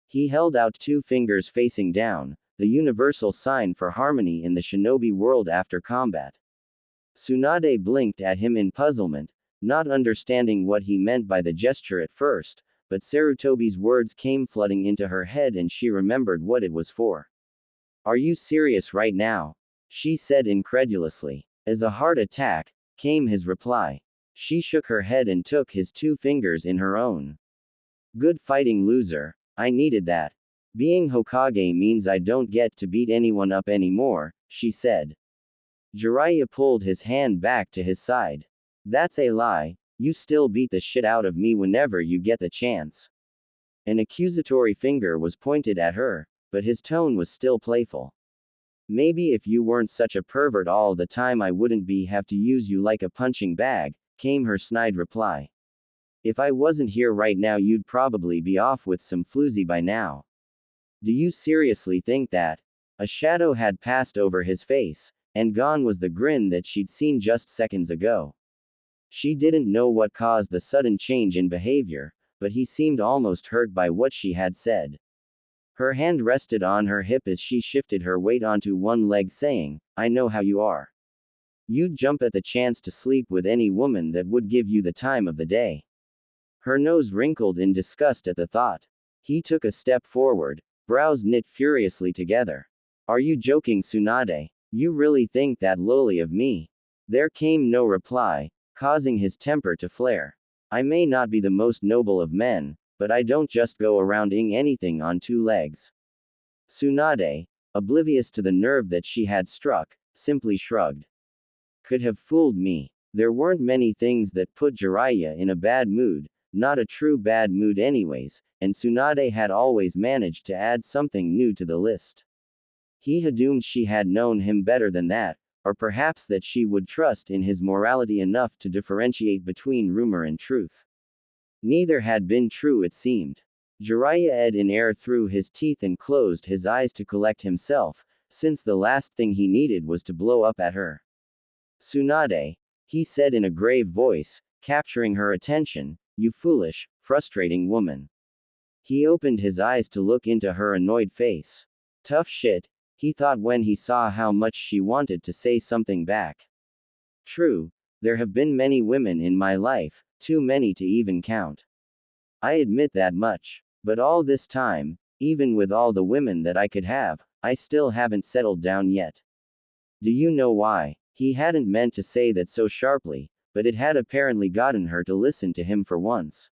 He held out 2 fingers facing down, the universal sign for harmony in the shinobi world after combat. Tsunade blinked at him in puzzlement, not understanding what he meant by the gesture at first, but Sarutobi's words came flooding into her head and she remembered what it was for. "Are you serious right now?" she said incredulously. As a heart attack, came his reply. She shook her head and took his 2 fingers in her own. "Good fighting, loser. I needed that. Being Hokage means I don't get to beat anyone up anymore," she said. Jiraiya pulled his hand back to his side. "That's a lie. You still beat the shit out of me whenever you get the chance." An accusatory finger was pointed at her, but his tone was still playful. "Maybe if you weren't such a pervert all the time I wouldn't have to use you like a punching bag," came her snide reply. "If I wasn't here right now you'd probably be off with some floozy by now." "Do you seriously think that?" A shadow had passed over his face, and gone was the grin that she'd seen just seconds ago. She didn't know what caused the sudden change in behavior, but he seemed almost hurt by what she had said. Her hand rested on her hip as she shifted her weight onto one leg, saying, "I know how you are. You'd jump at the chance to sleep with any woman that would give you the time of the day." Her nose wrinkled in disgust at the thought. He took a step forward, brows knit furiously together. "Are you joking, Tsunade? You really think that lowly of me?" There came no reply, causing his temper to flare. "I may not be the most noble of men, but I don't just go around ing anything on 2 legs." Tsunade, oblivious to the nerve that she had struck, simply shrugged. "Could have fooled me. There weren't many things that put Jiraiya in a bad mood, not a true bad mood anyways, and Tsunade had always managed to add something new to the list. He had assumed she had known him better than that, or perhaps that she would trust in his morality enough to differentiate between rumor and truth. Neither had been true, it seemed. Jiraiya ed in air through his teeth and closed his eyes to collect himself, since the last thing he needed was to blow up at her. "Tsunade," he said in a grave voice, capturing her attention, "you foolish, frustrating woman." He opened his eyes to look into her annoyed face. Tough shit, he thought when he saw how much she wanted to say something back. "True, there have been many women in my life, too many to even count. I admit that much. But all this time, even with all the women that I could have, I still haven't settled down yet. Do you know why?" He hadn't meant to say that so sharply, but it had apparently gotten her to listen to him for once.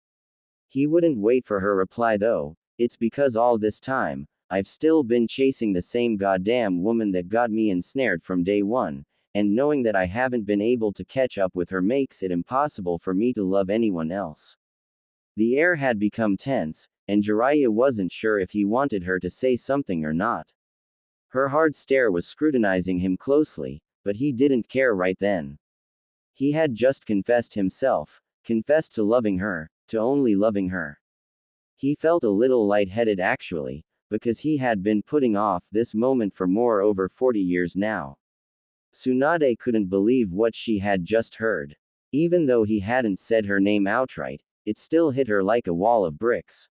He wouldn't wait for her reply though. "It's because all this time, I've still been chasing the same goddamn woman that got me ensnared from day one, and knowing that I haven't been able to catch up with her makes it impossible for me to love anyone else." The air had become tense, and Jiraiya wasn't sure if he wanted her to say something or not. Her hard stare was scrutinizing him closely, but he didn't care right then. He had just confessed himself, confessed to loving her, to only loving her. He felt a little lightheaded actually, because he had been putting off this moment for more over 40 years now. Tsunade couldn't believe what she had just heard. Even though he hadn't said her name outright, it still hit her like a wall of bricks.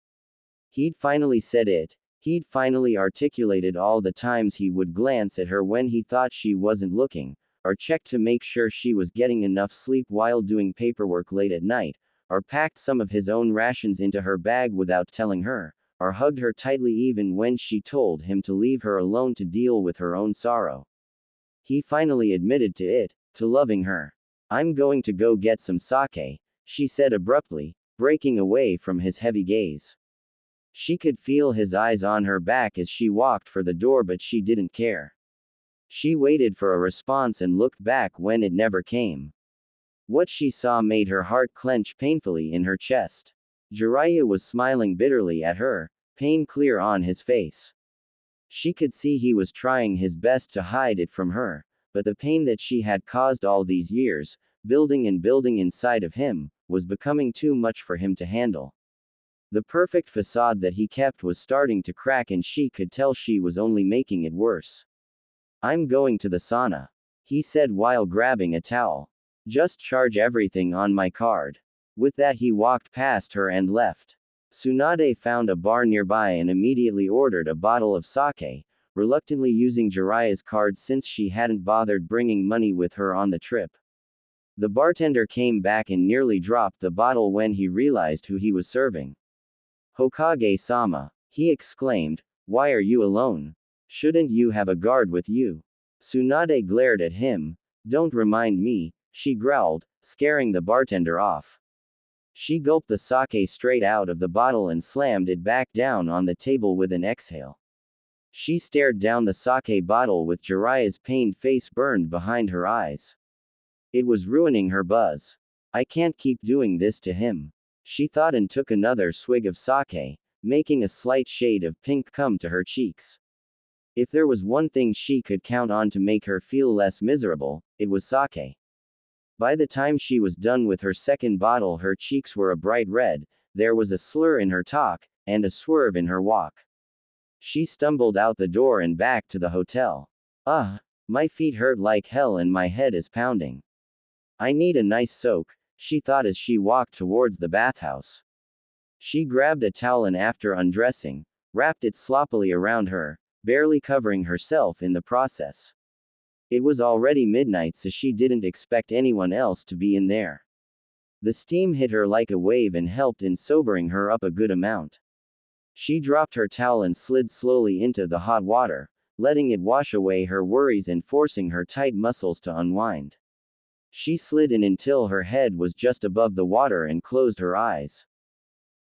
He'd finally said it. He'd finally articulated all the times he would glance at her when he thought she wasn't looking, or check to make sure she was getting enough sleep while doing paperwork late at night, or packed some of his own rations into her bag without telling her, or hugged her tightly even when she told him to leave her alone to deal with her own sorrow. He finally admitted to it, to loving her. "I'm going to go get some sake," she said abruptly, breaking away from his heavy gaze. She could feel his eyes on her back as she walked for the door, but she didn't care. She waited for a response and looked back when it never came. What she saw made her heart clench painfully in her chest. Jiraiya was smiling bitterly at her, pain clear on his face. She could see he was trying his best to hide it from her, but the pain that she had caused all these years, building and building inside of him, was becoming too much for him to handle. The perfect facade that he kept was starting to crack, and she could tell she was only making it worse. "I'm going to the sauna," he said while grabbing a towel. "Just charge everything on my card." With that, he walked past her and left. Tsunade found a bar nearby and immediately ordered a bottle of sake, reluctantly using Jiraiya's card since she hadn't bothered bringing money with her on the trip. The bartender came back and nearly dropped the bottle when he realized who he was serving. "Hokage-sama," he exclaimed, "why are you alone? Shouldn't you have a guard with you?" Tsunade glared at him. "Don't remind me," she growled, scaring the bartender off. She gulped the sake straight out of the bottle and slammed it back down on the table with an exhale. She stared down the sake bottle with Jiraiya's pained face burned behind her eyes. It was ruining her buzz. "I can't keep doing this to him," she thought, and took another swig of sake, making a slight shade of pink come to her cheeks. If there was one thing she could count on to make her feel less miserable, it was sake. By the time she was done with her second bottle, her cheeks were a bright red, there was a slur in her talk, and a swerve in her walk. She stumbled out the door and back to the hotel. "Ugh, my feet hurt like hell and my head is pounding. I need a nice soak," she thought as she walked towards the bathhouse. She grabbed a towel and after undressing, wrapped it sloppily around her, barely covering herself in the process. It was already midnight, so she didn't expect anyone else to be in there. The steam hit her like a wave and helped in sobering her up a good amount. She dropped her towel and slid slowly into the hot water, letting it wash away her worries and forcing her tight muscles to unwind. She slid in until her head was just above the water and closed her eyes.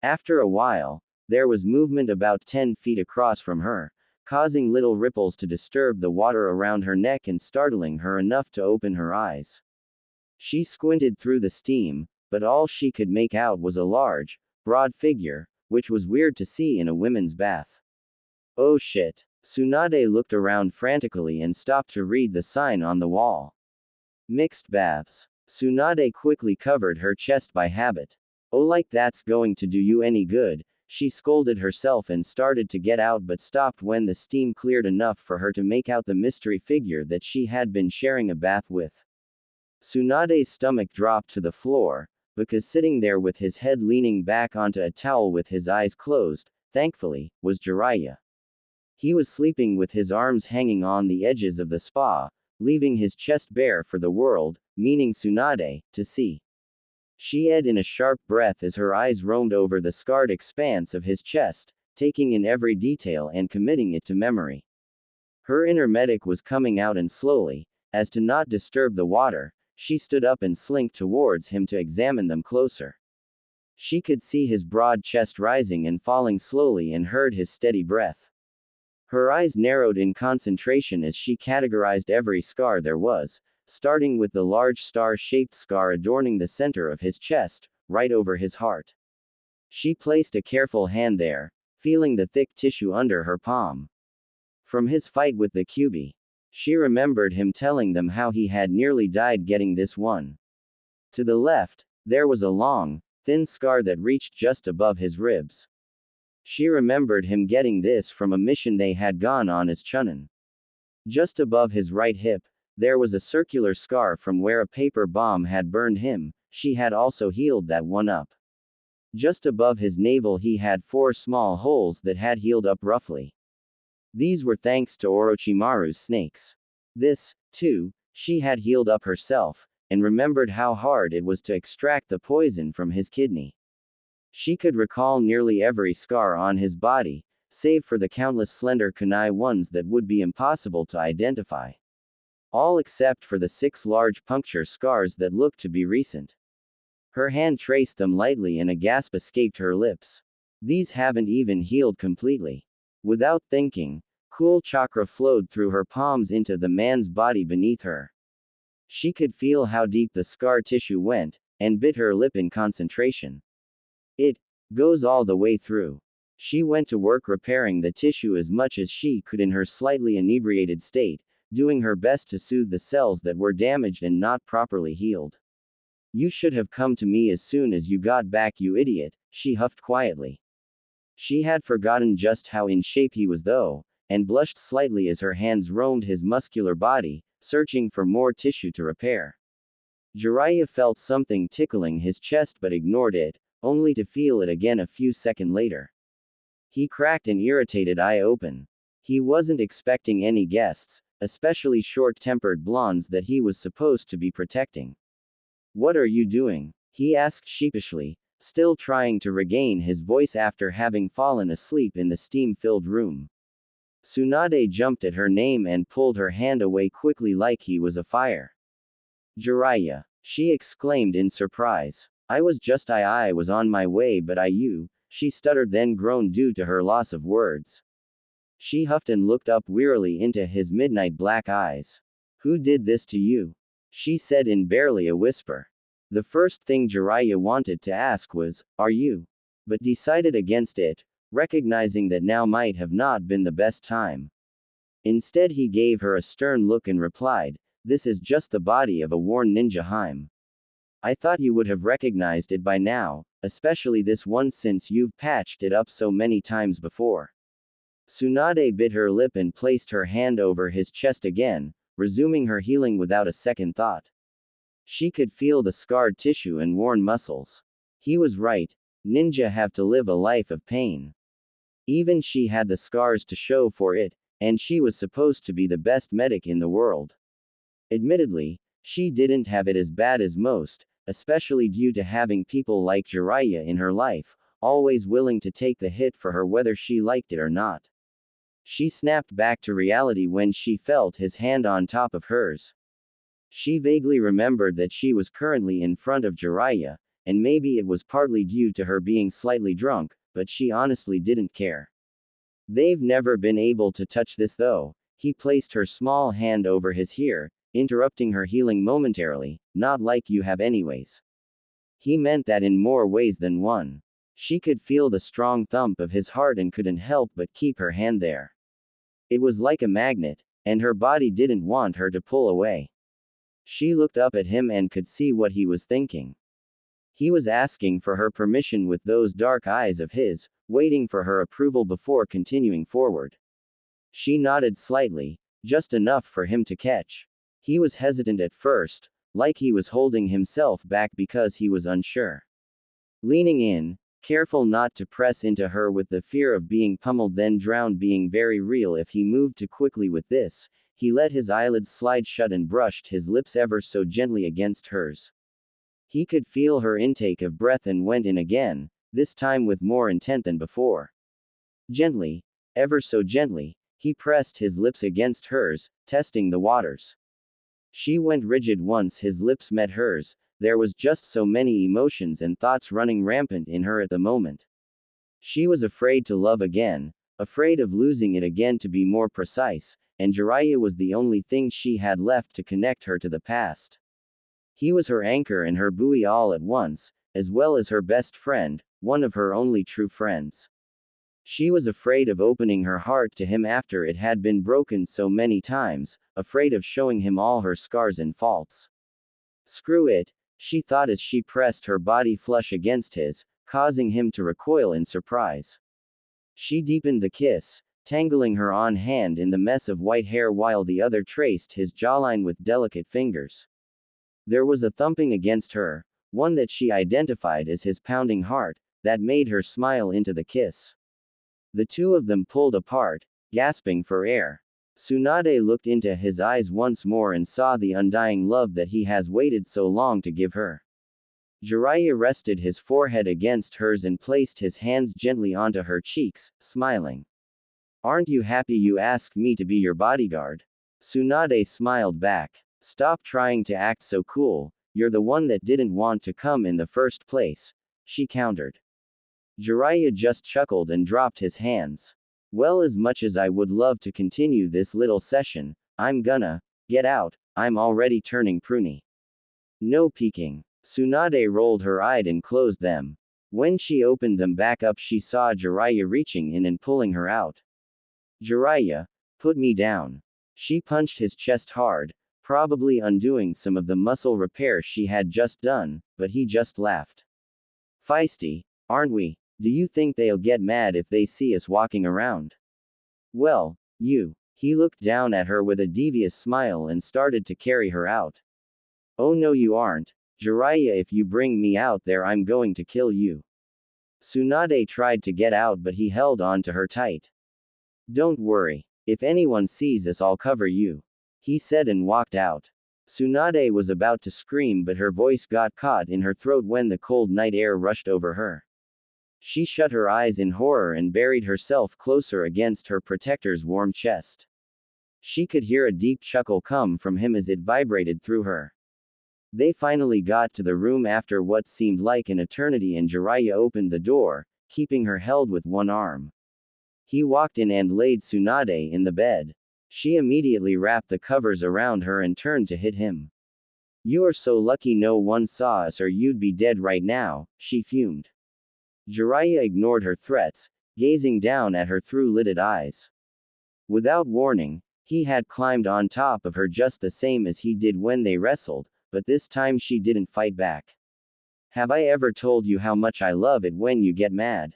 After a while, there was movement about 10 feet across from her, causing little ripples to disturb the water around her neck and startling her enough to open her eyes. She squinted through the steam, but all she could make out was a large, broad figure, which was weird to see in a women's bath. "Oh shit." Tsunade looked around frantically and stopped to read the sign on the wall. "Mixed baths." Tsunade quickly covered her chest by habit. "Oh, like that's going to do you any good," she scolded herself and started to get out, but stopped when the steam cleared enough for her to make out the mystery figure that she had been sharing a bath with. Tsunade's stomach dropped to the floor, because sitting there with his head leaning back onto a towel with his eyes closed, thankfully, was Jiraiya. He was sleeping with his arms hanging on the edges of the spa, leaving his chest bare for the world, meaning Tsunade, to see. She edged in a sharp breath as her eyes roamed over the scarred expanse of his chest, taking in every detail and committing it to memory. Her inner medic was coming out, and slowly, as to not disturb the water, she stood up and slinked towards him to examine them closer. She could see his broad chest rising and falling slowly and heard his steady breath. Her eyes narrowed in concentration as she categorized every scar there was, starting with the large star-shaped scar adorning the center of his chest, right over his heart. She placed a careful hand there, feeling the thick tissue under her palm. From his fight with the Kyuubi, she remembered him telling them how he had nearly died getting this one. To the left, there was a long, thin scar that reached just above his ribs. She remembered him getting this from a mission they had gone on as Chunin. Just above his right hip, there was a circular scar from where a paper bomb had burned him. She had also healed that one up. Just above his navel he had 4 small holes that had healed up roughly. These were thanks to Orochimaru's snakes. This, too, she had healed up herself, and remembered how hard it was to extract the poison from his kidney. She could recall nearly every scar on his body, save for the countless slender kunai ones that would be impossible to identify. All except for the 6 large puncture scars that looked to be recent. Her hand traced them lightly and a gasp escaped her lips. These haven't even healed completely. Without thinking, cool chakra flowed through her palms into the man's body beneath her. She could feel how deep the scar tissue went, and bit her lip in concentration. It goes all the way through. She went to work repairing the tissue as much as she could in her slightly inebriated state, doing her best to soothe the cells that were damaged and not properly healed. You should have come to me as soon as you got back, you idiot, she huffed quietly. She had forgotten just how in shape he was though, and blushed slightly as her hands roamed his muscular body, searching for more tissue to repair. Jiraiya felt something tickling his chest but ignored it, only to feel it again a few seconds later. He cracked an irritated eye open. He wasn't expecting any guests, especially short-tempered blondes that he was supposed to be protecting. What are you doing? He asked sheepishly, still trying to regain his voice after having fallen asleep in the steam-filled room. Tsunade jumped at her name and pulled her hand away quickly like he was a fire. Jiraiya, she exclaimed in surprise. I was on my way but she stuttered then groaned due to her loss of words. She huffed and looked up wearily into his midnight black eyes. Who did this to you? She said in barely a whisper. The first thing Jiraiya wanted to ask was, are you? But decided against it, recognizing that now might have not been the best time. Instead he gave her a stern look and replied, this is just the body of a worn ninja Hime. I thought you would have recognized it by now, especially this one since you've patched it up so many times before. Tsunade bit her lip and placed her hand over his chest again, resuming her healing without a second thought. She could feel the scarred tissue and worn muscles. He was right, ninja have to live a life of pain. Even she had the scars to show for it, and she was supposed to be the best medic in the world. Admittedly, she didn't have it as bad as most, especially due to having people like Jiraiya in her life, always willing to take the hit for her whether she liked it or not. She snapped back to reality when she felt his hand on top of hers. She vaguely remembered that she was currently in front of Jiraiya, and maybe it was partly due to her being slightly drunk, but she honestly didn't care. They've never been able to touch this though. He placed her small hand over his ear, interrupting her healing momentarily, not like you have anyways. He meant that in more ways than one. She could feel the strong thump of his heart and couldn't help but keep her hand there. It was like a magnet, and her body didn't want her to pull away. She looked up at him and could see what he was thinking. He was asking for her permission with those dark eyes of his, waiting for her approval before continuing forward. She nodded slightly, just enough for him to catch. He was hesitant at first, like he was holding himself back because he was unsure. Leaning in, careful not to press into her with the fear of being pummeled then drowned being very real if he moved too quickly with this, he let his eyelids slide shut and brushed his lips ever so gently against hers. He could feel her intake of breath and went in again, this time with more intent than before. Gently, ever so gently, he pressed his lips against hers, testing the waters. She went rigid once his lips met hers. There was just so many emotions and thoughts running rampant in her at the moment. She was afraid to love again, afraid of losing it again to be more precise, and Jiraiya was the only thing she had left to connect her to the past. He was her anchor and her buoy all at once, as well as her best friend, one of her only true friends. She was afraid of opening her heart to him after it had been broken so many times, afraid of showing him all her scars and faults. Screw it, she thought as she pressed her body flush against his, causing him to recoil in surprise. She deepened the kiss, tangling her on hand in the mess of white hair while the other traced his jawline with delicate fingers. There was a thumping against her, one that she identified as his pounding heart, that made her smile into the kiss. The two of them pulled apart, gasping for air. Tsunade looked into his eyes once more and saw the undying love that he has waited so long to give her. Jiraiya rested his forehead against hers and placed his hands gently onto her cheeks, smiling. "Aren't you happy you asked me to be your bodyguard?" Tsunade smiled back. "Stop trying to act so cool, you're the one that didn't want to come in the first place," she countered. Jiraiya just chuckled and dropped his hands. "Well, as much as I would love to continue this little session, I'm gonna get out, I'm already turning pruny." "No peeking." Tsunade rolled her eyes and closed them. When she opened them back up, she saw Jiraiya reaching in and pulling her out. "Jiraiya, put me down." She punched his chest hard, probably undoing some of the muscle repair she had just done, but he just laughed. "Feisty, aren't we? Do you think they'll get mad if they see us walking around?" "Well, you." He looked down at her with a devious smile and started to carry her out. "Oh no, you aren't. Jiraiya, if you bring me out there, I'm going to kill you." Tsunade tried to get out, but he held on to her tight. "Don't worry. If anyone sees us, I'll cover you," he said and walked out. Tsunade was about to scream, but her voice got caught in her throat when the cold night air rushed over her. She shut her eyes in horror and buried herself closer against her protector's warm chest. She could hear a deep chuckle come from him as it vibrated through her. They finally got to the room after what seemed like an eternity, and Jiraiya opened the door, keeping her held with one arm. He walked in and laid Tsunade in the bed. She immediately wrapped the covers around her and turned to hit him. "You're so lucky no one saw us or you'd be dead right now," she fumed. Jiraiya ignored her threats, gazing down at her through lidded eyes. Without warning, he had climbed on top of her just the same as he did when they wrestled, but this time she didn't fight back. "Have I ever told you how much I love it when you get mad?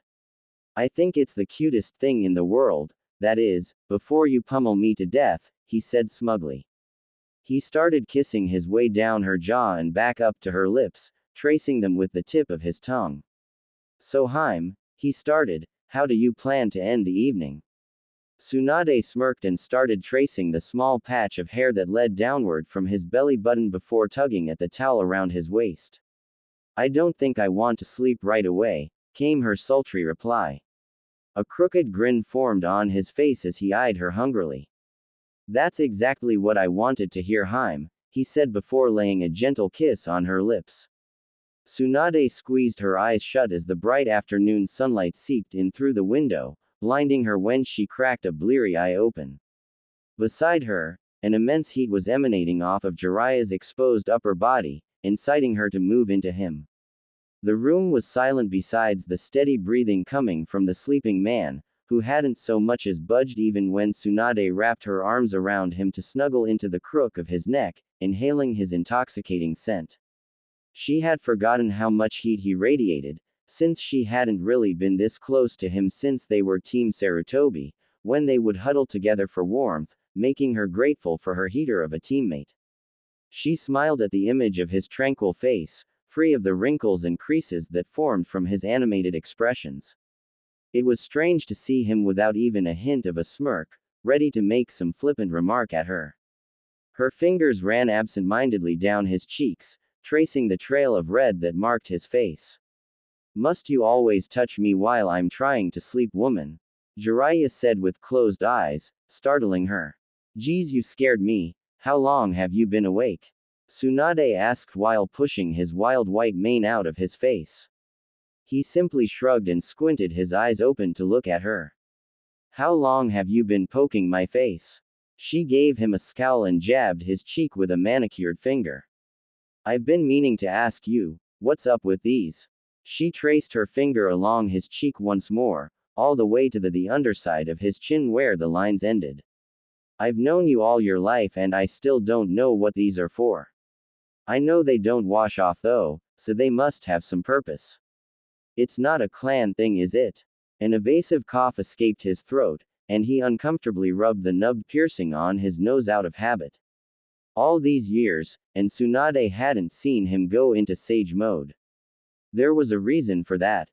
I think it's the cutest thing in the world, that is, before you pummel me to death," he said smugly. He started kissing his way down her jaw and back up to her lips, tracing them with the tip of his tongue. "So Haim," he started, "how do you plan to end the evening?" Tsunade smirked and started tracing the small patch of hair that led downward from his belly button before tugging at the towel around his waist. "I don't think I want to sleep right away," came her sultry reply. A crooked grin formed on his face as he eyed her hungrily. "That's exactly what I wanted to hear, Haim," he said before laying a gentle kiss on her lips. Tsunade squeezed her eyes shut as the bright afternoon sunlight seeped in through the window, blinding her when she cracked a bleary eye open. Beside her, an immense heat was emanating off of Jiraiya's exposed upper body, inciting her to move into him. The room was silent besides the steady breathing coming from the sleeping man, who hadn't so much as budged even when Tsunade wrapped her arms around him to snuggle into the crook of his neck, inhaling his intoxicating scent. She had forgotten how much heat he radiated, since she hadn't really been this close to him since they were Team Sarutobi, when they would huddle together for warmth, making her grateful for her heater of a teammate. She smiled at the image of his tranquil face, free of the wrinkles and creases that formed from his animated expressions. It was strange to see him without even a hint of a smirk, ready to make some flippant remark at her. Her fingers ran absent-mindedly down his cheeks, tracing the trail of red that marked his face. "Must you always touch me while I'm trying to sleep, woman?" Jiraiya said with closed eyes, startling her. "Geez, you scared me. How long have you been awake?" Tsunade asked while pushing his wild white mane out of his face. He simply shrugged and squinted his eyes open to look at her. "How long have you been poking my face?" She gave him a scowl and jabbed his cheek with a manicured finger. "I've been meaning to ask you, what's up with these?" She traced her finger along his cheek once more, all the way to the underside of his chin where the lines ended. "I've known you all your life and I still don't know what these are for. I know they don't wash off though, so they must have some purpose. It's not a clan thing, is it?" An evasive cough escaped his throat, and he uncomfortably rubbed the nubbed piercing on his nose out of habit. All these years, and Tsunade hadn't seen him go into sage mode. There was a reason for that.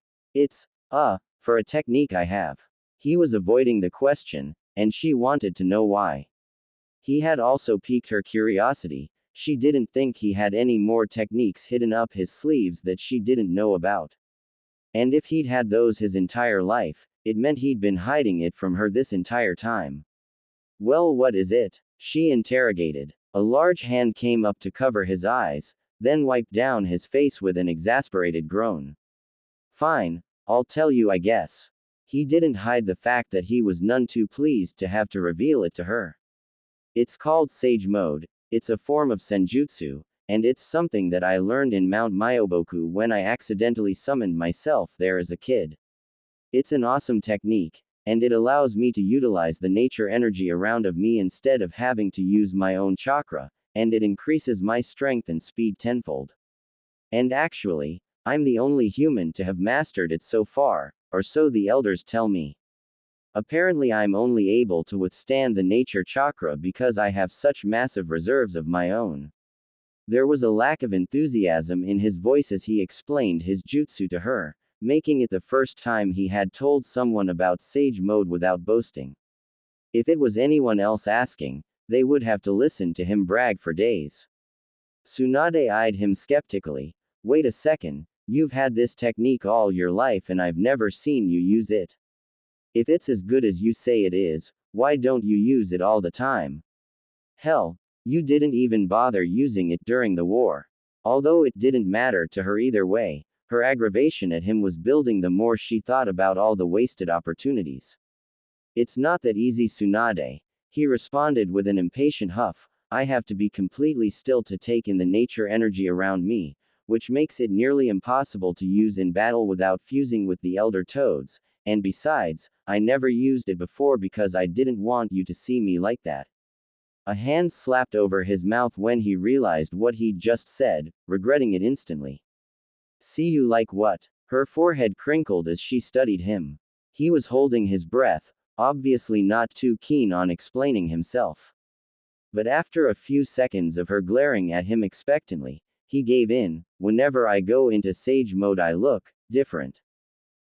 For a technique I have. He was avoiding the question, and she wanted to know why. He had also piqued her curiosity. She didn't think he had any more techniques hidden up his sleeves that she didn't know about. And if he'd had those his entire life, it meant he'd been hiding it from her this entire time. Well, what is it? She interrogated. A large hand came up to cover his eyes, then wiped down his face with an exasperated groan. Fine, I'll tell you, I guess. He didn't hide the fact that he was none too pleased to have to reveal it to her. It's called Sage Mode, it's a form of senjutsu, and it's something that I learned in Mount Myoboku when I accidentally summoned myself there as a kid. It's an awesome technique, and it allows me to utilize the nature energy around of me instead of having to use my own chakra, and it increases my strength and speed tenfold. And actually, I'm the only human to have mastered it so far, or so the elders tell me. Apparently I'm only able to withstand the nature chakra because I have such massive reserves of my own. There was a lack of enthusiasm in his voice as he explained his jutsu to her, making it the first time he had told someone about Sage Mode without boasting. If it was anyone else asking, they would have to listen to him brag for days. Tsunade eyed him skeptically. Wait a second, you've had this technique all your life and I've never seen you use it. If it's as good as you say it is, why don't you use it all the time? Hell, you didn't even bother using it during the war. Although it didn't matter to her either way, her aggravation at him was building the more she thought about all the wasted opportunities. It's not that easy, Tsunade, he responded with an impatient huff. I have to be completely still to take in the nature energy around me, which makes it nearly impossible to use in battle without fusing with the elder toads, and besides, I never used it before because I didn't want you to see me like that. A hand slapped over his mouth when he realized what he'd just said, regretting it instantly. See you like what? Her forehead crinkled as she studied him. He was holding his breath, obviously not too keen on explaining himself. But after a few seconds of her glaring at him expectantly, he gave in. Whenever I go into Sage Mode I look different.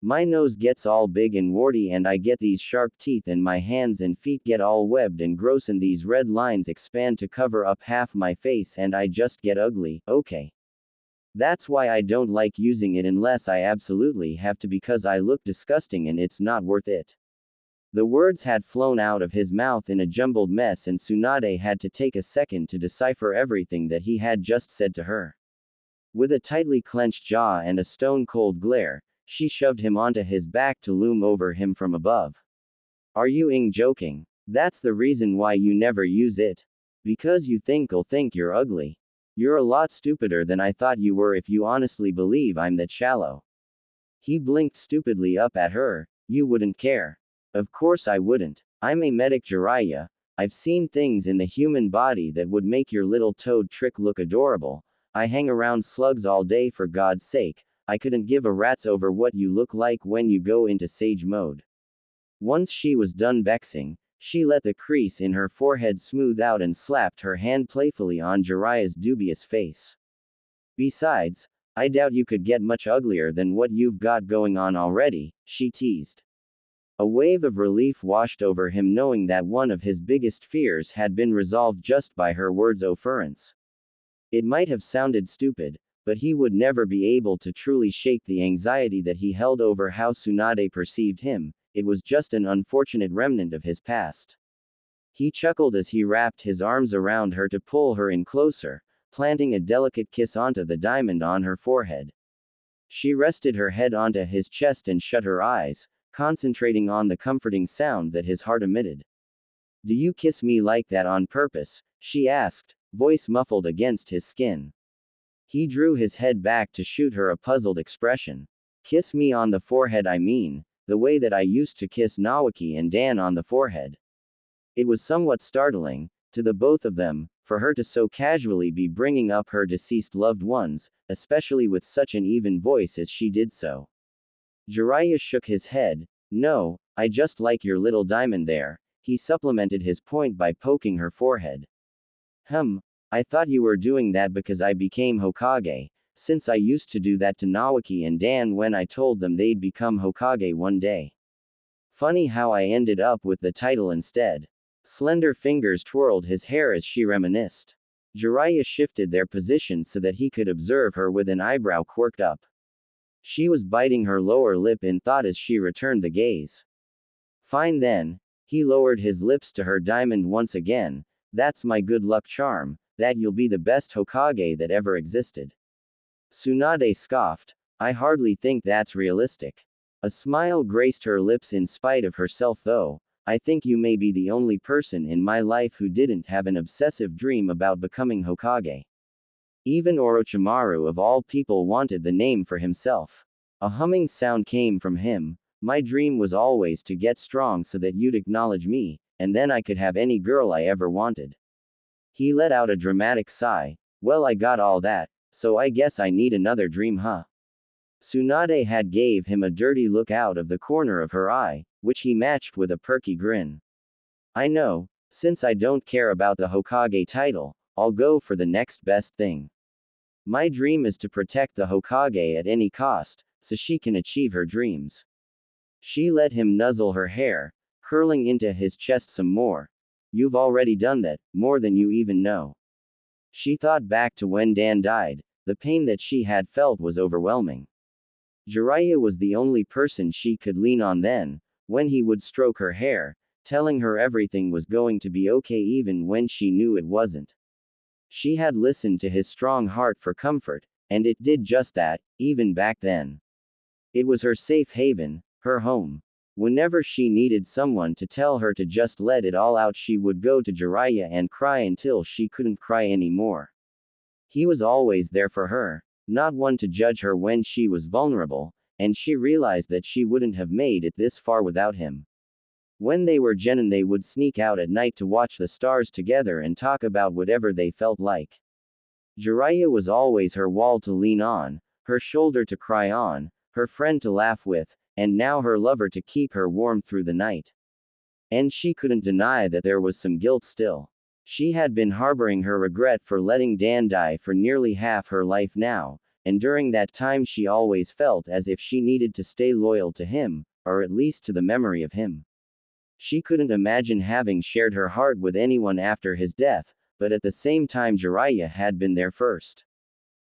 My nose gets all big and warty and I get these sharp teeth and my hands and feet get all webbed and gross and these red lines expand to cover up half my face and I just get ugly, okay. That's why I don't like using it unless I absolutely have to because I look disgusting and it's not worth it. The words had flown out of his mouth in a jumbled mess and Tsunade had to take a second to decipher everything that he had just said to her. With a tightly clenched jaw and a stone-cold glare, she shoved him onto his back to loom over him from above. Are you joking? That's the reason why you never use it. Because you think I'll think you're ugly. You're a lot stupider than I thought you were if you honestly believe I'm that shallow. He blinked stupidly up at her. You wouldn't care. Of course I wouldn't. I'm a medic, Jiraiya. I've seen things in the human body that would make your little toad trick look adorable. I hang around slugs all day for God's sake. I couldn't give a rat's over what you look like when you go into Sage Mode. Once she was done vexing, she let the crease in her forehead smooth out and slapped her hand playfully on Jiraiya's dubious face. Besides, I doubt you could get much uglier than what you've got going on already, she teased. A wave of relief washed over him knowing that one of his biggest fears had been resolved just by her words' ofference. It might have sounded stupid, but he would never be able to truly shake the anxiety that he held over how Tsunade perceived him. It was just an unfortunate remnant of his past. He chuckled as he wrapped his arms around her to pull her in closer, planting a delicate kiss onto the diamond on her forehead. She rested her head onto his chest and shut her eyes, concentrating on the comforting sound that his heart emitted. Do you kiss me like that on purpose? She asked, voice muffled against his skin. He drew his head back to shoot her a puzzled expression. Kiss me on the forehead, I mean, the way that I used to kiss Nawaki and Dan on the forehead. It was somewhat startling, to the both of them, for her to so casually be bringing up her deceased loved ones, especially with such an even voice as she did so. Jiraiya shook his head. No, I just like your little diamond there, he supplemented his point by poking her forehead. I thought you were doing that because I became Hokage. since I used to do that to Naoki and Dan when I told them they'd become Hokage one day. Funny how I ended up with the title instead. Slender fingers twirled his hair as she reminisced. Jiraiya shifted their position so that he could observe her with an eyebrow quirked up. She was biting her lower lip in thought as she returned the gaze. Fine then. He lowered his lips to her diamond once again. That's my good luck charm, that you'll be the best Hokage that ever existed. Tsunade scoffed. I hardly think that's realistic. A smile graced her lips in spite of herself though. I think you may be the only person in my life who didn't have an obsessive dream about becoming Hokage. Even Orochimaru of all people wanted the name for himself. A humming sound came from him. My dream was always to get strong so that you'd acknowledge me, and then I could have any girl I ever wanted. He let out a dramatic sigh. Well, I got all that, so I guess I need another dream, huh? Tsunade had gave him a dirty look out of the corner of her eye, which he matched with a perky grin. I know, since I don't care about the Hokage title, I'll go for the next best thing. My dream is to protect the Hokage at any cost, so she can achieve her dreams. She let him nuzzle her hair, curling into his chest some more. You've already done that, more than you even know. She thought back to when Dan died. The pain that she had felt was overwhelming. Jiraiya was the only person she could lean on then, when he would stroke her hair, telling her everything was going to be okay even when she knew it wasn't. She had listened to his strong heart for comfort, and it did just that, even back then. It was her safe haven, her home. Whenever she needed someone to tell her to just let it all out, she would go to Jiraiya and cry until she couldn't cry anymore. He was always there for her, not one to judge her when she was vulnerable, and she realized that she wouldn't have made it this far without him. When they were genin, they would sneak out at night to watch the stars together and talk about whatever they felt like. Jiraiya was always her wall to lean on, her shoulder to cry on, her friend to laugh with, and now her lover to keep her warm through the night. And she couldn't deny that there was some guilt still. She had been harboring her regret for letting Dan die for nearly half her life now, and during that time she always felt as if she needed to stay loyal to him, or at least to the memory of him. She couldn't imagine having shared her heart with anyone after his death, but at the same time Jiraiya had been there first.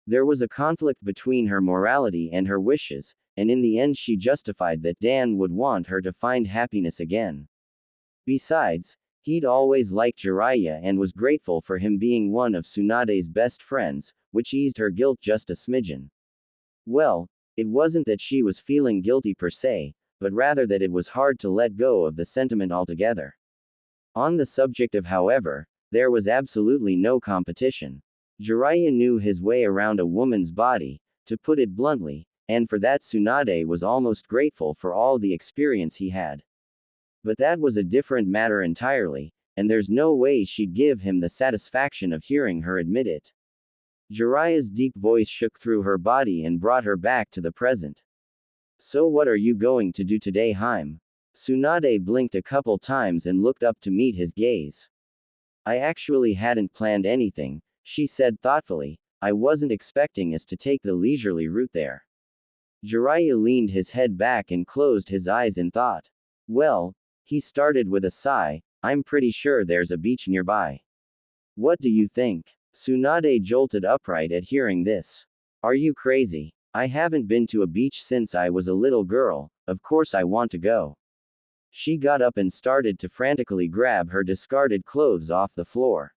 There was a conflict between her morality and her wishes, and in the end she justified that Dan would want her to find happiness again. Besides, he'd always liked Jiraiya and was grateful for him being one of Tsunade's best friends, which eased her guilt just a smidgen. Well, it wasn't that she was feeling guilty per se, but rather that it was hard to let go of the sentiment altogether. On the subject of however, there was absolutely no competition. Jiraiya knew his way around a woman's body, to put it bluntly, and for that Tsunade was almost grateful for all the experience he had. But that was a different matter entirely, and there's no way she'd give him the satisfaction of hearing her admit it. Jiraiya's deep voice shook through her body and brought her back to the present. So what are you going to do today, Haim? Tsunade blinked a couple times and looked up to meet his gaze. I actually hadn't planned anything, she said thoughtfully. I wasn't expecting us to take the leisurely route there. Jiraiya leaned his head back and closed his eyes in thought. Well, he started with a sigh, I'm pretty sure there's a beach nearby. What do you think? Tsunade jolted upright at hearing this. Are you crazy? I haven't been to a beach since I was a little girl, of course I want to go. She got up and started to frantically grab her discarded clothes off the floor.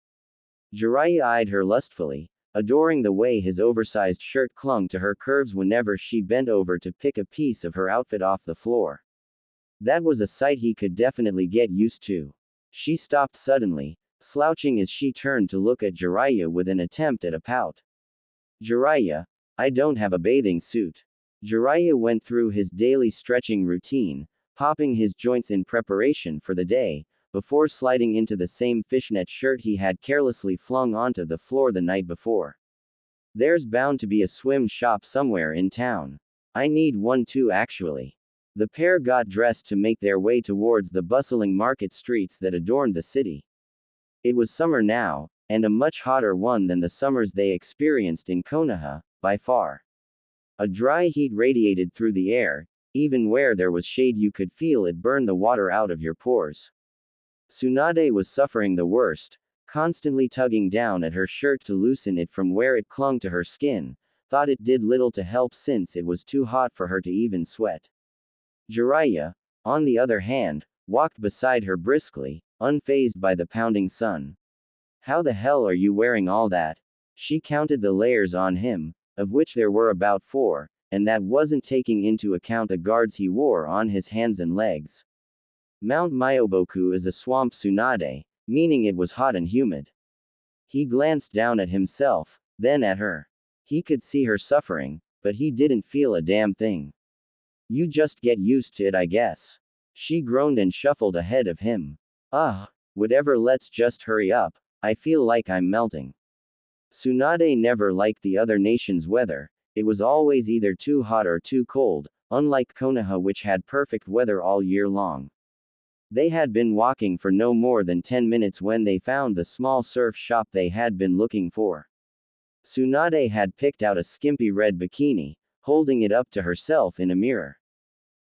Jiraiya eyed her lustfully, adoring the way his oversized shirt clung to her curves whenever she bent over to pick a piece of her outfit off the floor. That was a sight he could definitely get used to. She stopped suddenly, slouching as she turned to look at Jiraiya with an attempt at a pout. Jiraiya, I don't have a bathing suit. Jiraiya went through his daily stretching routine, popping his joints in preparation for the day, before sliding into the same fishnet shirt he had carelessly flung onto the floor the night before. There's bound to be a swim shop somewhere in town. I need one too actually. The pair got dressed to make their way towards the bustling market streets that adorned the city. It was summer now, and a much hotter one than the summers they experienced in Konoha, by far. A dry heat radiated through the air, even where there was shade you could feel it burn the water out of your pores. Tsunade was suffering the worst, constantly tugging down at her shirt to loosen it from where it clung to her skin, thought it did little to help since it was too hot for her to even sweat. Jiraiya, on the other hand, walked beside her briskly, unfazed by the pounding sun. How the hell are you wearing all that? She counted the layers on him, of which there were about 4, and that wasn't taking into account the guards he wore on his hands and legs. Mount Myoboku is a swamp Tsunade, meaning it was hot and humid. He glanced down at himself, then at her. He could see her suffering, but he didn't feel a damn thing. You just get used to it, I guess. She groaned and shuffled ahead of him. Ugh, whatever, let's just hurry up, I feel like I'm melting. Tsunade never liked the other nation's weather, it was always either too hot or too cold, unlike Konoha which had perfect weather all year long. They had been walking for no more than 10 minutes when they found the small surf shop they had been looking for. Tsunade had picked out a skimpy red bikini, holding it up to herself in a mirror.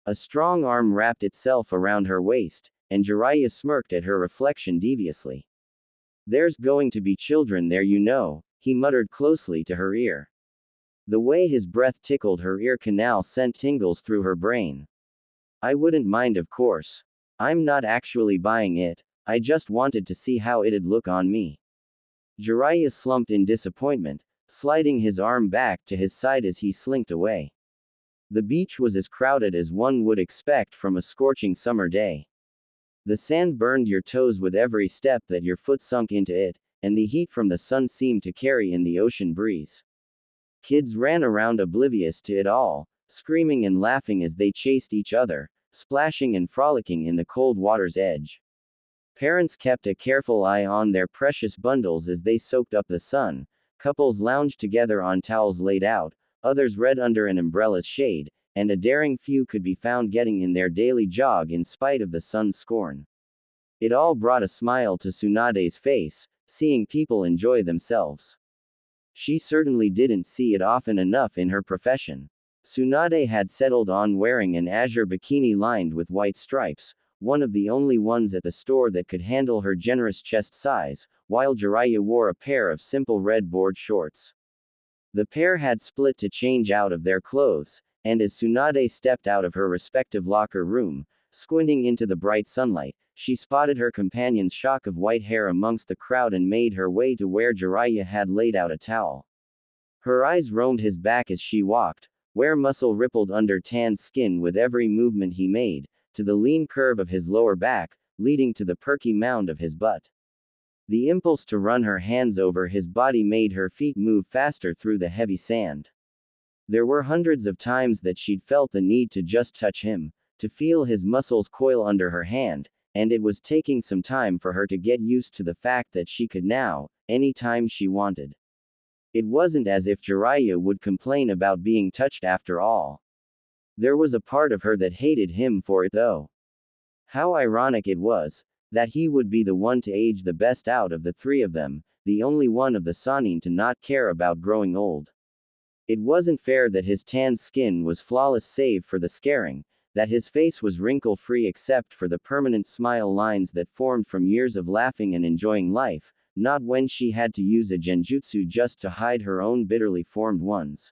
A strong arm wrapped itself around her waist, and Jiraiya smirked at her reflection deviously. There's going to be children there, you know, he muttered closely to her ear. The way his breath tickled her ear canal sent tingles through her brain. I wouldn't mind, of course. I'm not actually buying it, I just wanted to see how it'd look on me. Jiraiya slumped in disappointment, sliding his arm back to his side as he slinked away. The beach was as crowded as one would expect from a scorching summer day. The sand burned your toes with every step that your foot sunk into it, and the heat from the sun seemed to carry in the ocean breeze. Kids ran around oblivious to it all, screaming and laughing as they chased each other, splashing and frolicking in the cold water's edge. Parents kept a careful eye on their precious bundles as they soaked up the sun, couples lounged together on towels laid out, others read under an umbrella's shade, and a daring few could be found getting in their daily jog in spite of the sun's scorn. It all brought a smile to Tsunade's face, seeing people enjoy themselves. She certainly didn't see it often enough in her profession. Tsunade had settled on wearing an azure bikini lined with white stripes, one of the only ones at the store that could handle her generous chest size, while Jiraiya wore a pair of simple red board shorts. The pair had split to change out of their clothes, and as Tsunade stepped out of her respective locker room, squinting into the bright sunlight, she spotted her companion's shock of white hair amongst the crowd and made her way to where Jiraiya had laid out a towel. Her eyes roamed his back as she walked, where muscle rippled under tanned skin with every movement he made, to the lean curve of his lower back, leading to the perky mound of his butt. The impulse to run her hands over his body made her feet move faster through the heavy sand. There were hundreds of times that she'd felt the need to just touch him, to feel his muscles coil under her hand, and it was taking some time for her to get used to the fact that she could now, any time she wanted. It wasn't as if Jiraiya would complain about being touched after all. There was a part of her that hated him for it though. How ironic it was, that he would be the one to age the best out of the three of them, the only one of the Sannin to not care about growing old. It wasn't fair that his tanned skin was flawless save for the scarring, that his face was wrinkle-free except for the permanent smile lines that formed from years of laughing and enjoying life, not when she had to use a genjutsu just to hide her own bitterly formed ones.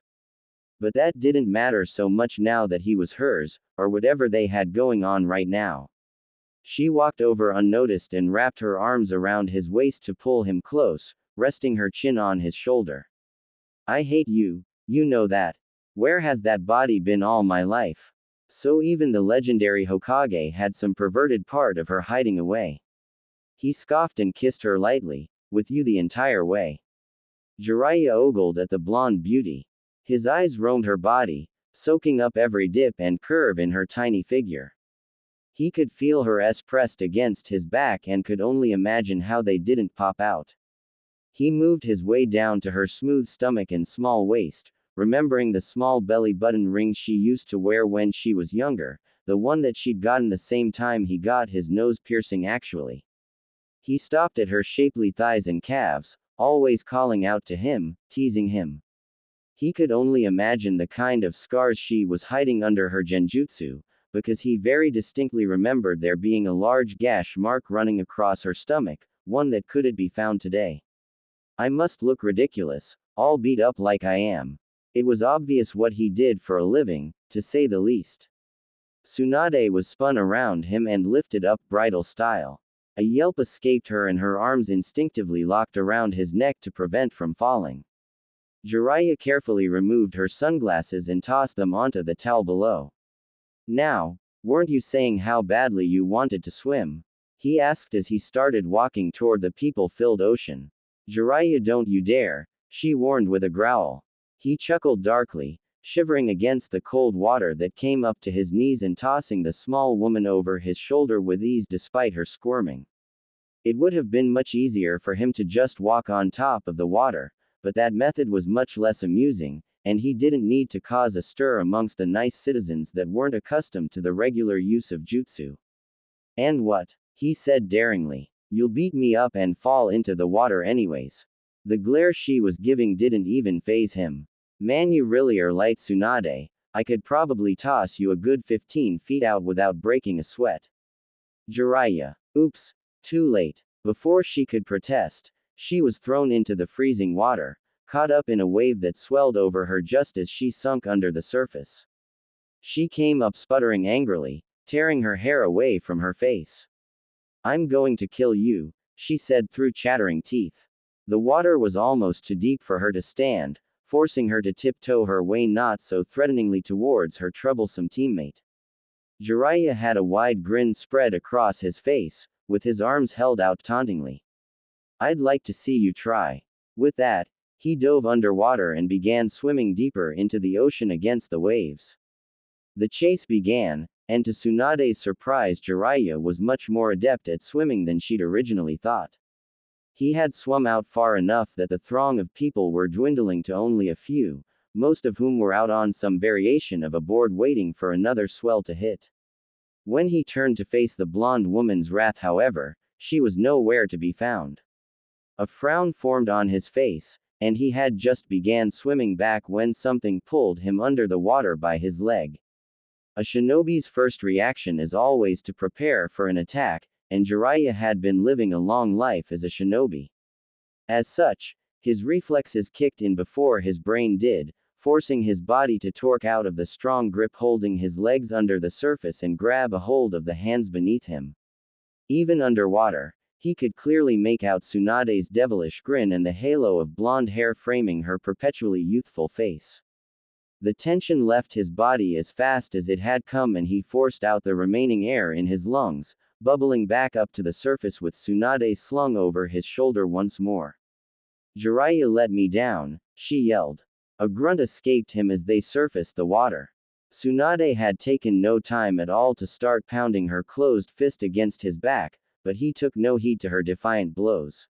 But that didn't matter so much now that he was hers, or whatever they had going on right now. She walked over unnoticed and wrapped her arms around his waist to pull him close, resting her chin on his shoulder. I hate you, you know that. Where has that body been all my life? So even the legendary Hokage had some perverted part of her hiding away. He scoffed and kissed her lightly, with you the entire way. Jiraiya ogled at the blonde beauty. His eyes roamed her body, soaking up every dip and curve in her tiny figure. He could feel her S pressed against his back and could only imagine how they didn't pop out. He moved his way down to her smooth stomach and small waist, remembering the small belly button ring she used to wear when she was younger, the one that she'd gotten the same time he got his nose piercing actually. He stopped at her shapely thighs and calves, always calling out to him, teasing him. He could only imagine the kind of scars she was hiding under her genjutsu, because he very distinctly remembered there being a large gash mark running across her stomach, one that couldn't be found today. I must look ridiculous, all beat up like I am. It was obvious what he did for a living, to say the least. Tsunade was spun around him and lifted up bridal style. A yelp escaped her and her arms instinctively locked around his neck to prevent from falling. Jiraiya carefully removed her sunglasses and tossed them onto the towel below. Now, weren't you saying how badly you wanted to swim? He asked as he started walking toward the people-filled ocean. Jiraiya, don't you dare, she warned with a growl. He chuckled darkly, shivering against the cold water that came up to his knees and tossing the small woman over his shoulder with ease despite her squirming. It would have been much easier for him to just walk on top of the water, but that method was much less amusing, and he didn't need to cause a stir amongst the nice citizens that weren't accustomed to the regular use of jutsu. And what? He said daringly. You'll beat me up and fall into the water anyways. The glare she was giving didn't even faze him. Man, you really are light, Tsunade. I could probably toss you a good 15 feet out without breaking a sweat. Jiraiya. Oops. Too late. Before she could protest, she was thrown into the freezing water, caught up in a wave that swelled over her just as she sunk under the surface. She came up sputtering angrily, tearing her hair away from her face. I'm going to kill you, she said through chattering teeth. The water was almost too deep for her to stand, forcing her to tiptoe her way not so threateningly towards her troublesome teammate. Jiraiya had a wide grin spread across his face, with his arms held out tauntingly. I'd like to see you try. With that, he dove underwater and began swimming deeper into the ocean against the waves. The chase began, and to Tsunade's surprise, Jiraiya was much more adept at swimming than she'd originally thought. He had swum out far enough that the throng of people were dwindling to only a few, most of whom were out on some variation of a board waiting for another swell to hit. When he turned to face the blonde woman's wrath, however, she was nowhere to be found. A frown formed on his face, and he had just began swimming back when something pulled him under the water by his leg. A shinobi's first reaction is always to prepare for an attack, and Jiraiya had been living a long life as a shinobi. As such, his reflexes kicked in before his brain did, forcing his body to torque out of the strong grip holding his legs under the surface and grab a hold of the hands beneath him. Even underwater, he could clearly make out Tsunade's devilish grin and the halo of blonde hair framing her perpetually youthful face. The tension left his body as fast as it had come and he forced out the remaining air in his lungs, bubbling back up to the surface with Tsunade slung over his shoulder once more. Jiraiya, let me down, she yelled. A grunt escaped him as they surfaced the water. Tsunade had taken no time at all to start pounding her closed fist against his back, but he took no heed to her defiant blows.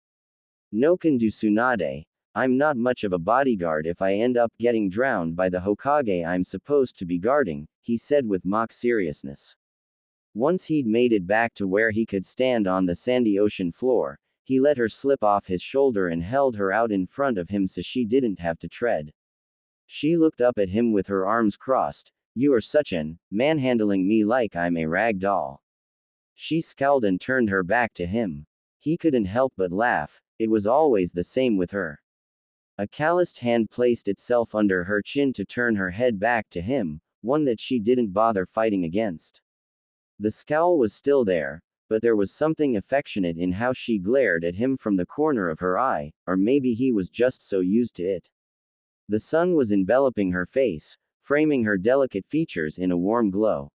No can do, Tsunade. I'm not much of a bodyguard if I end up getting drowned by the Hokage I'm supposed to be guarding, he said with mock seriousness. Once he'd made it back to where he could stand on the sandy ocean floor, he let her slip off his shoulder and held her out in front of him so she didn't have to tread. She looked up at him with her arms crossed. You are such an, manhandling me like I'm a rag doll. She scowled and turned her back to him. He couldn't help but laugh, it was always the same with her. A calloused hand placed itself under her chin to turn her head back to him, one that she didn't bother fighting against. The scowl was still there, but there was something affectionate in how she glared at him from the corner of her eye, or maybe he was just so used to it. The sun was enveloping her face, framing her delicate features in a warm glow.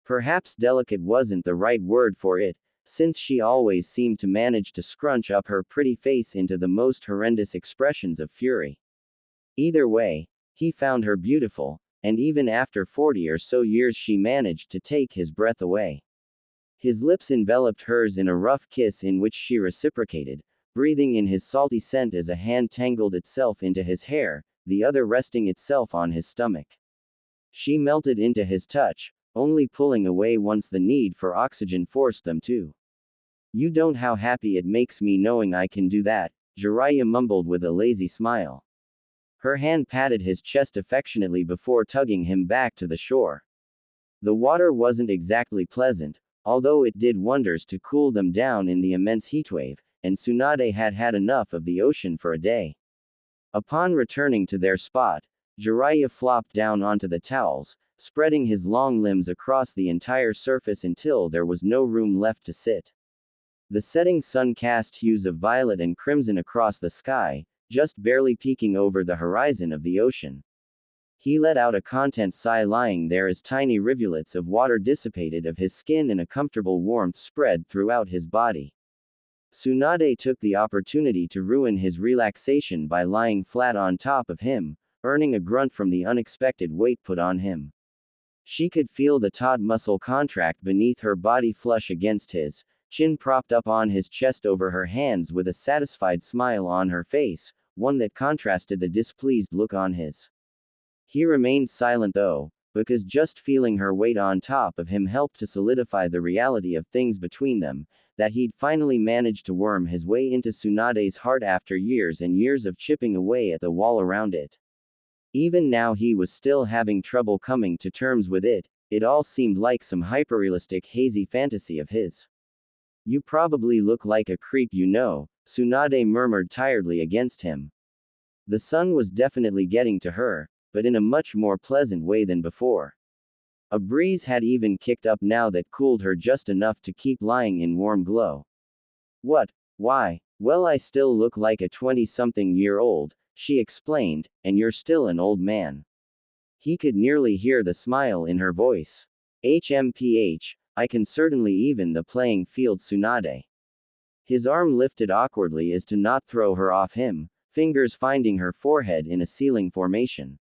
Perhaps delicate wasn't the right word for it, since she always seemed to manage to scrunch up her pretty face into the most horrendous expressions of fury. Either way, he found her beautiful, and even after 40 or so years she managed to take his breath away. His lips enveloped hers in a rough kiss in which she reciprocated, breathing in his salty scent as a hand tangled itself into his hair, the other resting itself on his stomach. She melted into his touch, only pulling away once the need for oxygen forced them to. You don't how happy it makes me knowing I can do that, Jiraiya mumbled with a lazy smile. Her hand patted his chest affectionately before tugging him back to the shore. The water wasn't exactly pleasant, although it did wonders to cool them down in the immense heatwave, and Tsunade had had enough of the ocean for a day. Upon returning to their spot, Jiraiya flopped down onto the towels, spreading his long limbs across the entire surface until there was no room left to sit. The setting sun cast hues of violet and crimson across the sky, just barely peeking over the horizon of the ocean. He let out a content sigh lying there as tiny rivulets of water dissipated of his skin and a comfortable warmth spread throughout his body. Tsunade took the opportunity to ruin his relaxation by lying flat on top of him, earning a grunt from the unexpected weight put on him. She could feel the taut muscle contract beneath her body flush against his, chin propped up on his chest over her hands with a satisfied smile on her face, one that contrasted the displeased look on his. He remained silent though, because just feeling her weight on top of him helped to solidify the reality of things between them, that he'd finally managed to worm his way into Tsunade's heart after years and years of chipping away at the wall around it. Even now he was still having trouble coming to terms with it. It all seemed like some hyperrealistic hazy fantasy of his. "You probably look like a creep, you know," Tsunade murmured tiredly against him. The sun was definitely getting to her, but in a much more pleasant way than before. A breeze had even kicked up now that cooled her just enough to keep lying in warm glow. "What? Why? Well, I still look like a 20-something-year-old, she explained, "and you're still an old man." He could nearly hear the smile in her voice. "HMPH, I can certainly even the playing field, Tsunade." His arm lifted awkwardly as to not throw her off him, fingers finding her forehead in a ceiling formation.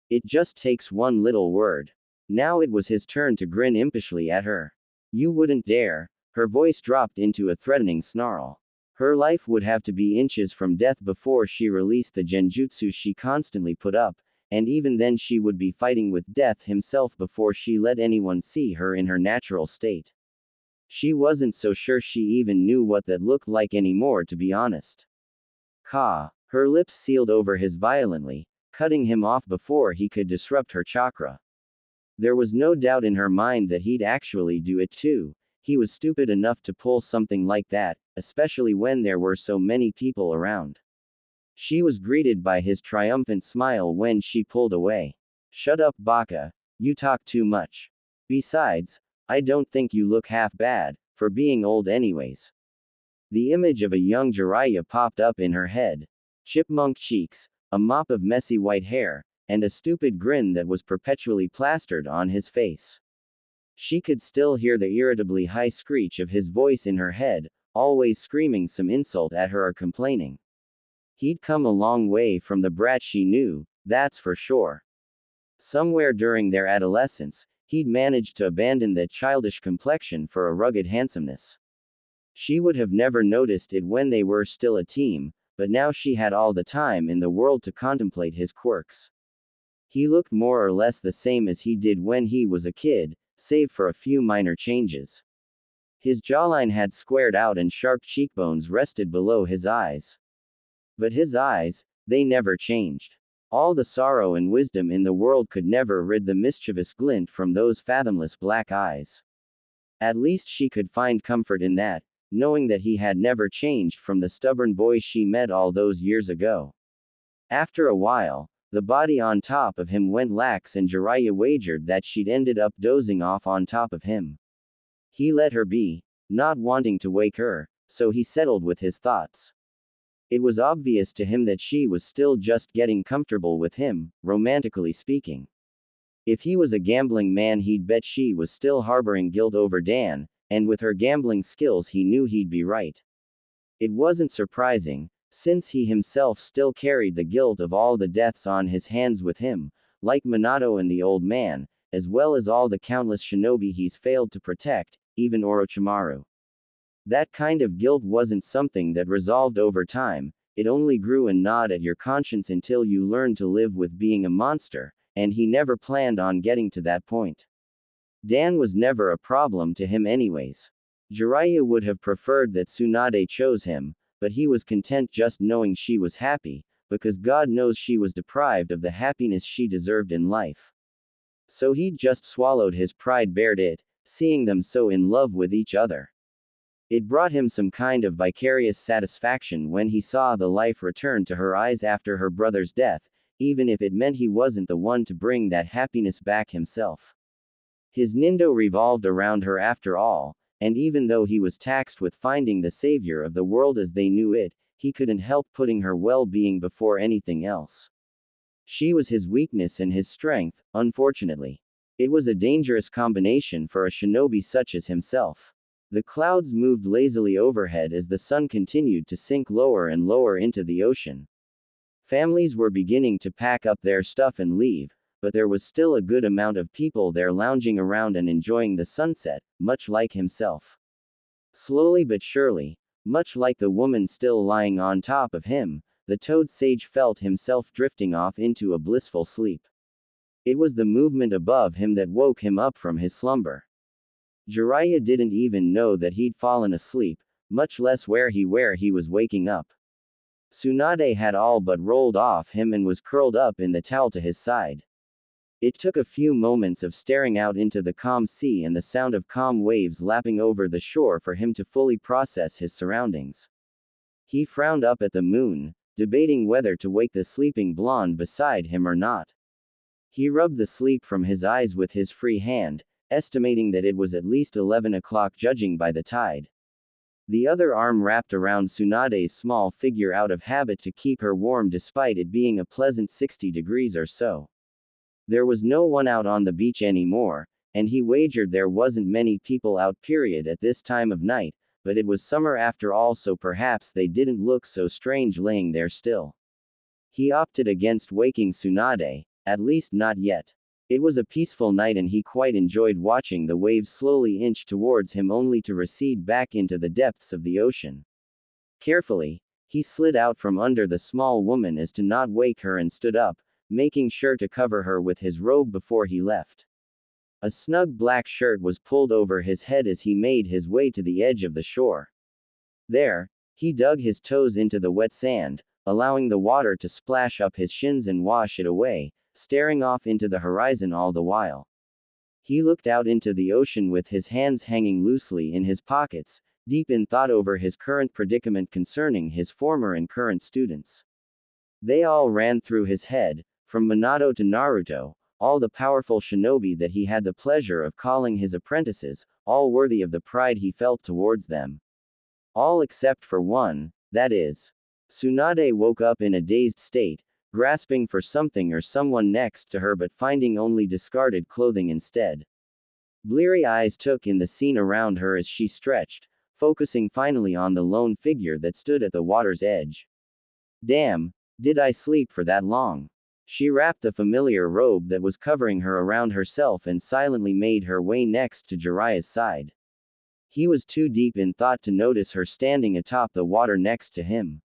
"It just takes one little word." Now it was his turn to grin impishly at her. "You wouldn't dare." Her voice dropped into a threatening snarl. Her life would have to be inches from death before she released the genjutsu she constantly put up, and even then she would be fighting with death himself before she let anyone see her in her natural state. She wasn't so sure she even knew what that looked like anymore, to be honest. Ka. Her lips sealed over his violently, cutting him off before he could disrupt her chakra. There was no doubt in her mind that he'd actually do it too. He was stupid enough to pull something like that, especially when there were so many people around. She was greeted by his triumphant smile when she pulled away. "Shut up, Baka. You talk too much. Besides, I don't think you look half bad, for being old anyways." The image of a young Jiraiya popped up in her head. Chipmunk cheeks, a mop of messy white hair, and a stupid grin that was perpetually plastered on his face. She could still hear the irritably high screech of his voice in her head, always screaming some insult at her or complaining. He'd come a long way from the brat she knew, that's for sure. Somewhere during their adolescence, he'd managed to abandon that childish complexion for a rugged handsomeness. She would have never noticed it when they were still a team, but now she had all the time in the world to contemplate his quirks. He looked more or less the same as he did when he was a kid, save for a few minor changes. His jawline had squared out and sharp cheekbones rested below his eyes. But his eyes, they never changed. All the sorrow and wisdom in the world could never rid the mischievous glint from those fathomless black eyes. At least she could find comfort in that, knowing that he had never changed from the stubborn boy she met all those years ago. After a while, the body on top of him went lax and Jiraiya wagered that she'd ended up dozing off on top of him. He let her be, not wanting to wake her, so he settled with his thoughts. It was obvious to him that she was still just getting comfortable with him, romantically speaking. If he was a gambling man, he'd bet she was still harboring guilt over Dan, and with her gambling skills he knew he'd be right. It wasn't surprising, since he himself still carried the guilt of all the deaths on his hands with him, like Minato and the old man, as well as all the countless shinobi he's failed to protect, even Orochimaru. That kind of guilt wasn't something that resolved over time, it only grew and gnawed at your conscience until you learned to live with being a monster, and he never planned on getting to that point. Dan was never a problem to him anyways. Jiraiya would have preferred that Tsunade chose him, but he was content just knowing she was happy, because God knows she was deprived of the happiness she deserved in life. So he just swallowed his pride, bared it, seeing them so in love with each other. It brought him some kind of vicarious satisfaction when he saw the life return to her eyes after her brother's death, even if it meant he wasn't the one to bring that happiness back himself. His Nindo revolved around her after all, and even though he was taxed with finding the savior of the world as they knew it, he couldn't help putting her well-being before anything else. She was his weakness and his strength, unfortunately. It was a dangerous combination for a shinobi such as himself. The clouds moved lazily overhead as the sun continued to sink lower and lower into the ocean. Families were beginning to pack up their stuff and leave, but there was still a good amount of people there lounging around and enjoying the sunset, much like himself. Slowly but surely, much like the woman still lying on top of him, the toad sage felt himself drifting off into a blissful sleep. It was the movement above him that woke him up from his slumber. Jiraiya didn't even know that he'd fallen asleep, much less where he was waking up. Tsunade had all but rolled off him and was curled up in the towel to his side. It took a few moments of staring out into the calm sea and the sound of calm waves lapping over the shore for him to fully process his surroundings. He frowned up at the moon, debating whether to wake the sleeping blonde beside him or not. He rubbed the sleep from his eyes with his free hand, estimating that it was at least 11 o'clock judging by the tide. The other arm wrapped around Tsunade's small figure out of habit to keep her warm despite it being a pleasant 60 degrees or so. There was no one out on the beach anymore, and he wagered there wasn't many people out period at this time of night, but it was summer after all, so perhaps they didn't look so strange laying there still. He opted against waking Tsunade, at least not yet. It was a peaceful night and he quite enjoyed watching the waves slowly inch towards him only to recede back into the depths of the ocean. Carefully, he slid out from under the small woman as to not wake her and stood up, making sure to cover her with his robe before he left. A snug black shirt was pulled over his head as he made his way to the edge of the shore. There, he dug his toes into the wet sand, allowing the water to splash up his shins and wash it away, staring off into the horizon all the while. He looked out into the ocean with his hands hanging loosely in his pockets, deep in thought over his current predicament concerning his former and current students. They all ran through his head, from Minato to Naruto, all the powerful shinobi that he had the pleasure of calling his apprentices, all worthy of the pride he felt towards them. All except for one, that is. Tsunade woke up in a dazed state, grasping for something or someone next to her but finding only discarded clothing instead. Bleary eyes took in the scene around her as she stretched, focusing finally on the lone figure that stood at the water's edge. Damn, did I sleep for that long? She wrapped the familiar robe that was covering her around herself and silently made her way next to Jiraiya's side. He was too deep in thought to notice her standing atop the water next to him.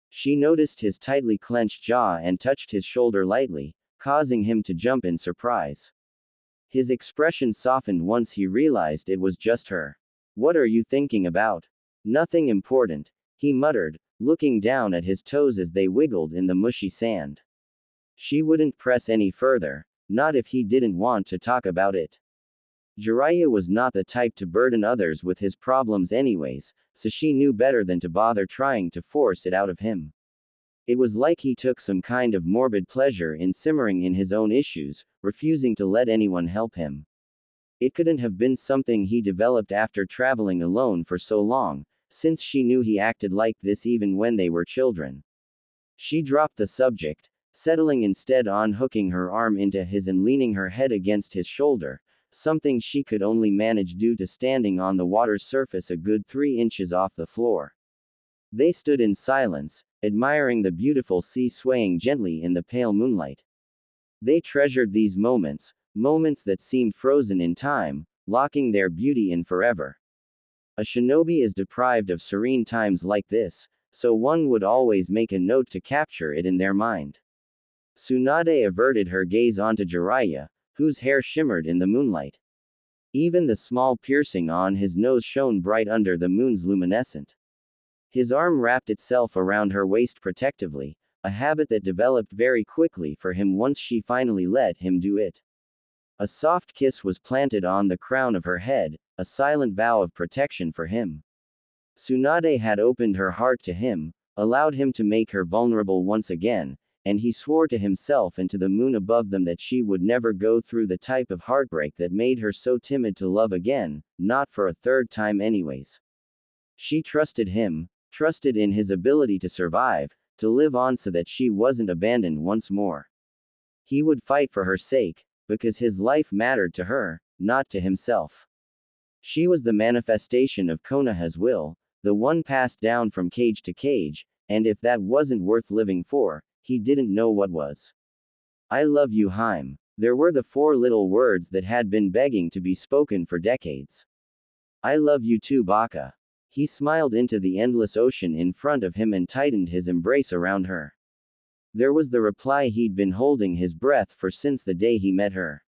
She noticed his tightly clenched jaw and touched his shoulder lightly, causing him to jump in surprise. His expression softened once he realized it was just her. "What are you thinking about?" "Nothing important," he muttered, looking down at his toes as they wiggled in the mushy sand. She wouldn't press any further, not if he didn't want to talk about it. Jiraiya was not the type to burden others with his problems anyways, so she knew better than to bother trying to force it out of him. It was like he took some kind of morbid pleasure in simmering in his own issues, refusing to let anyone help him. It couldn't have been something he developed after traveling alone for so long, since she knew he acted like this even when they were children. She dropped the subject, settling instead on hooking her arm into his and leaning her head against his shoulder, something she could only manage due to standing on the water's surface a good 3 inches off the floor. They stood in silence, admiring the beautiful sea swaying gently in the pale moonlight. They treasured these moments, moments that seemed frozen in time, locking their beauty in forever. A shinobi is deprived of serene times like this, so one would always make a note to capture it in their mind. Tsunade averted her gaze onto Jiraiya, whose hair shimmered in the moonlight. Even the small piercing on his nose shone bright under the moon's luminescent. His arm wrapped itself around her waist protectively, a habit that developed very quickly for him once she finally let him do it. A soft kiss was planted on the crown of her head, a silent vow of protection for him. Tsunade had opened her heart to him, allowed him to make her vulnerable once again, and he swore to himself and to the moon above them that she would never go through the type of heartbreak that made her so timid to love again, not for a third time anyways. She trusted him, trusted in his ability to survive, to live on so that she wasn't abandoned once more. He would fight for her sake, because his life mattered to her, not to himself. She was the manifestation of Konoha's will, the one passed down from cage to cage, and if that wasn't worth living for, he didn't know what was. I love you, Haim. There were the 4 little words that had been begging to be spoken for decades. I love you too, Baka. He smiled into the endless ocean in front of him and tightened his embrace around her. There was the reply he'd been holding his breath for since the day he met her.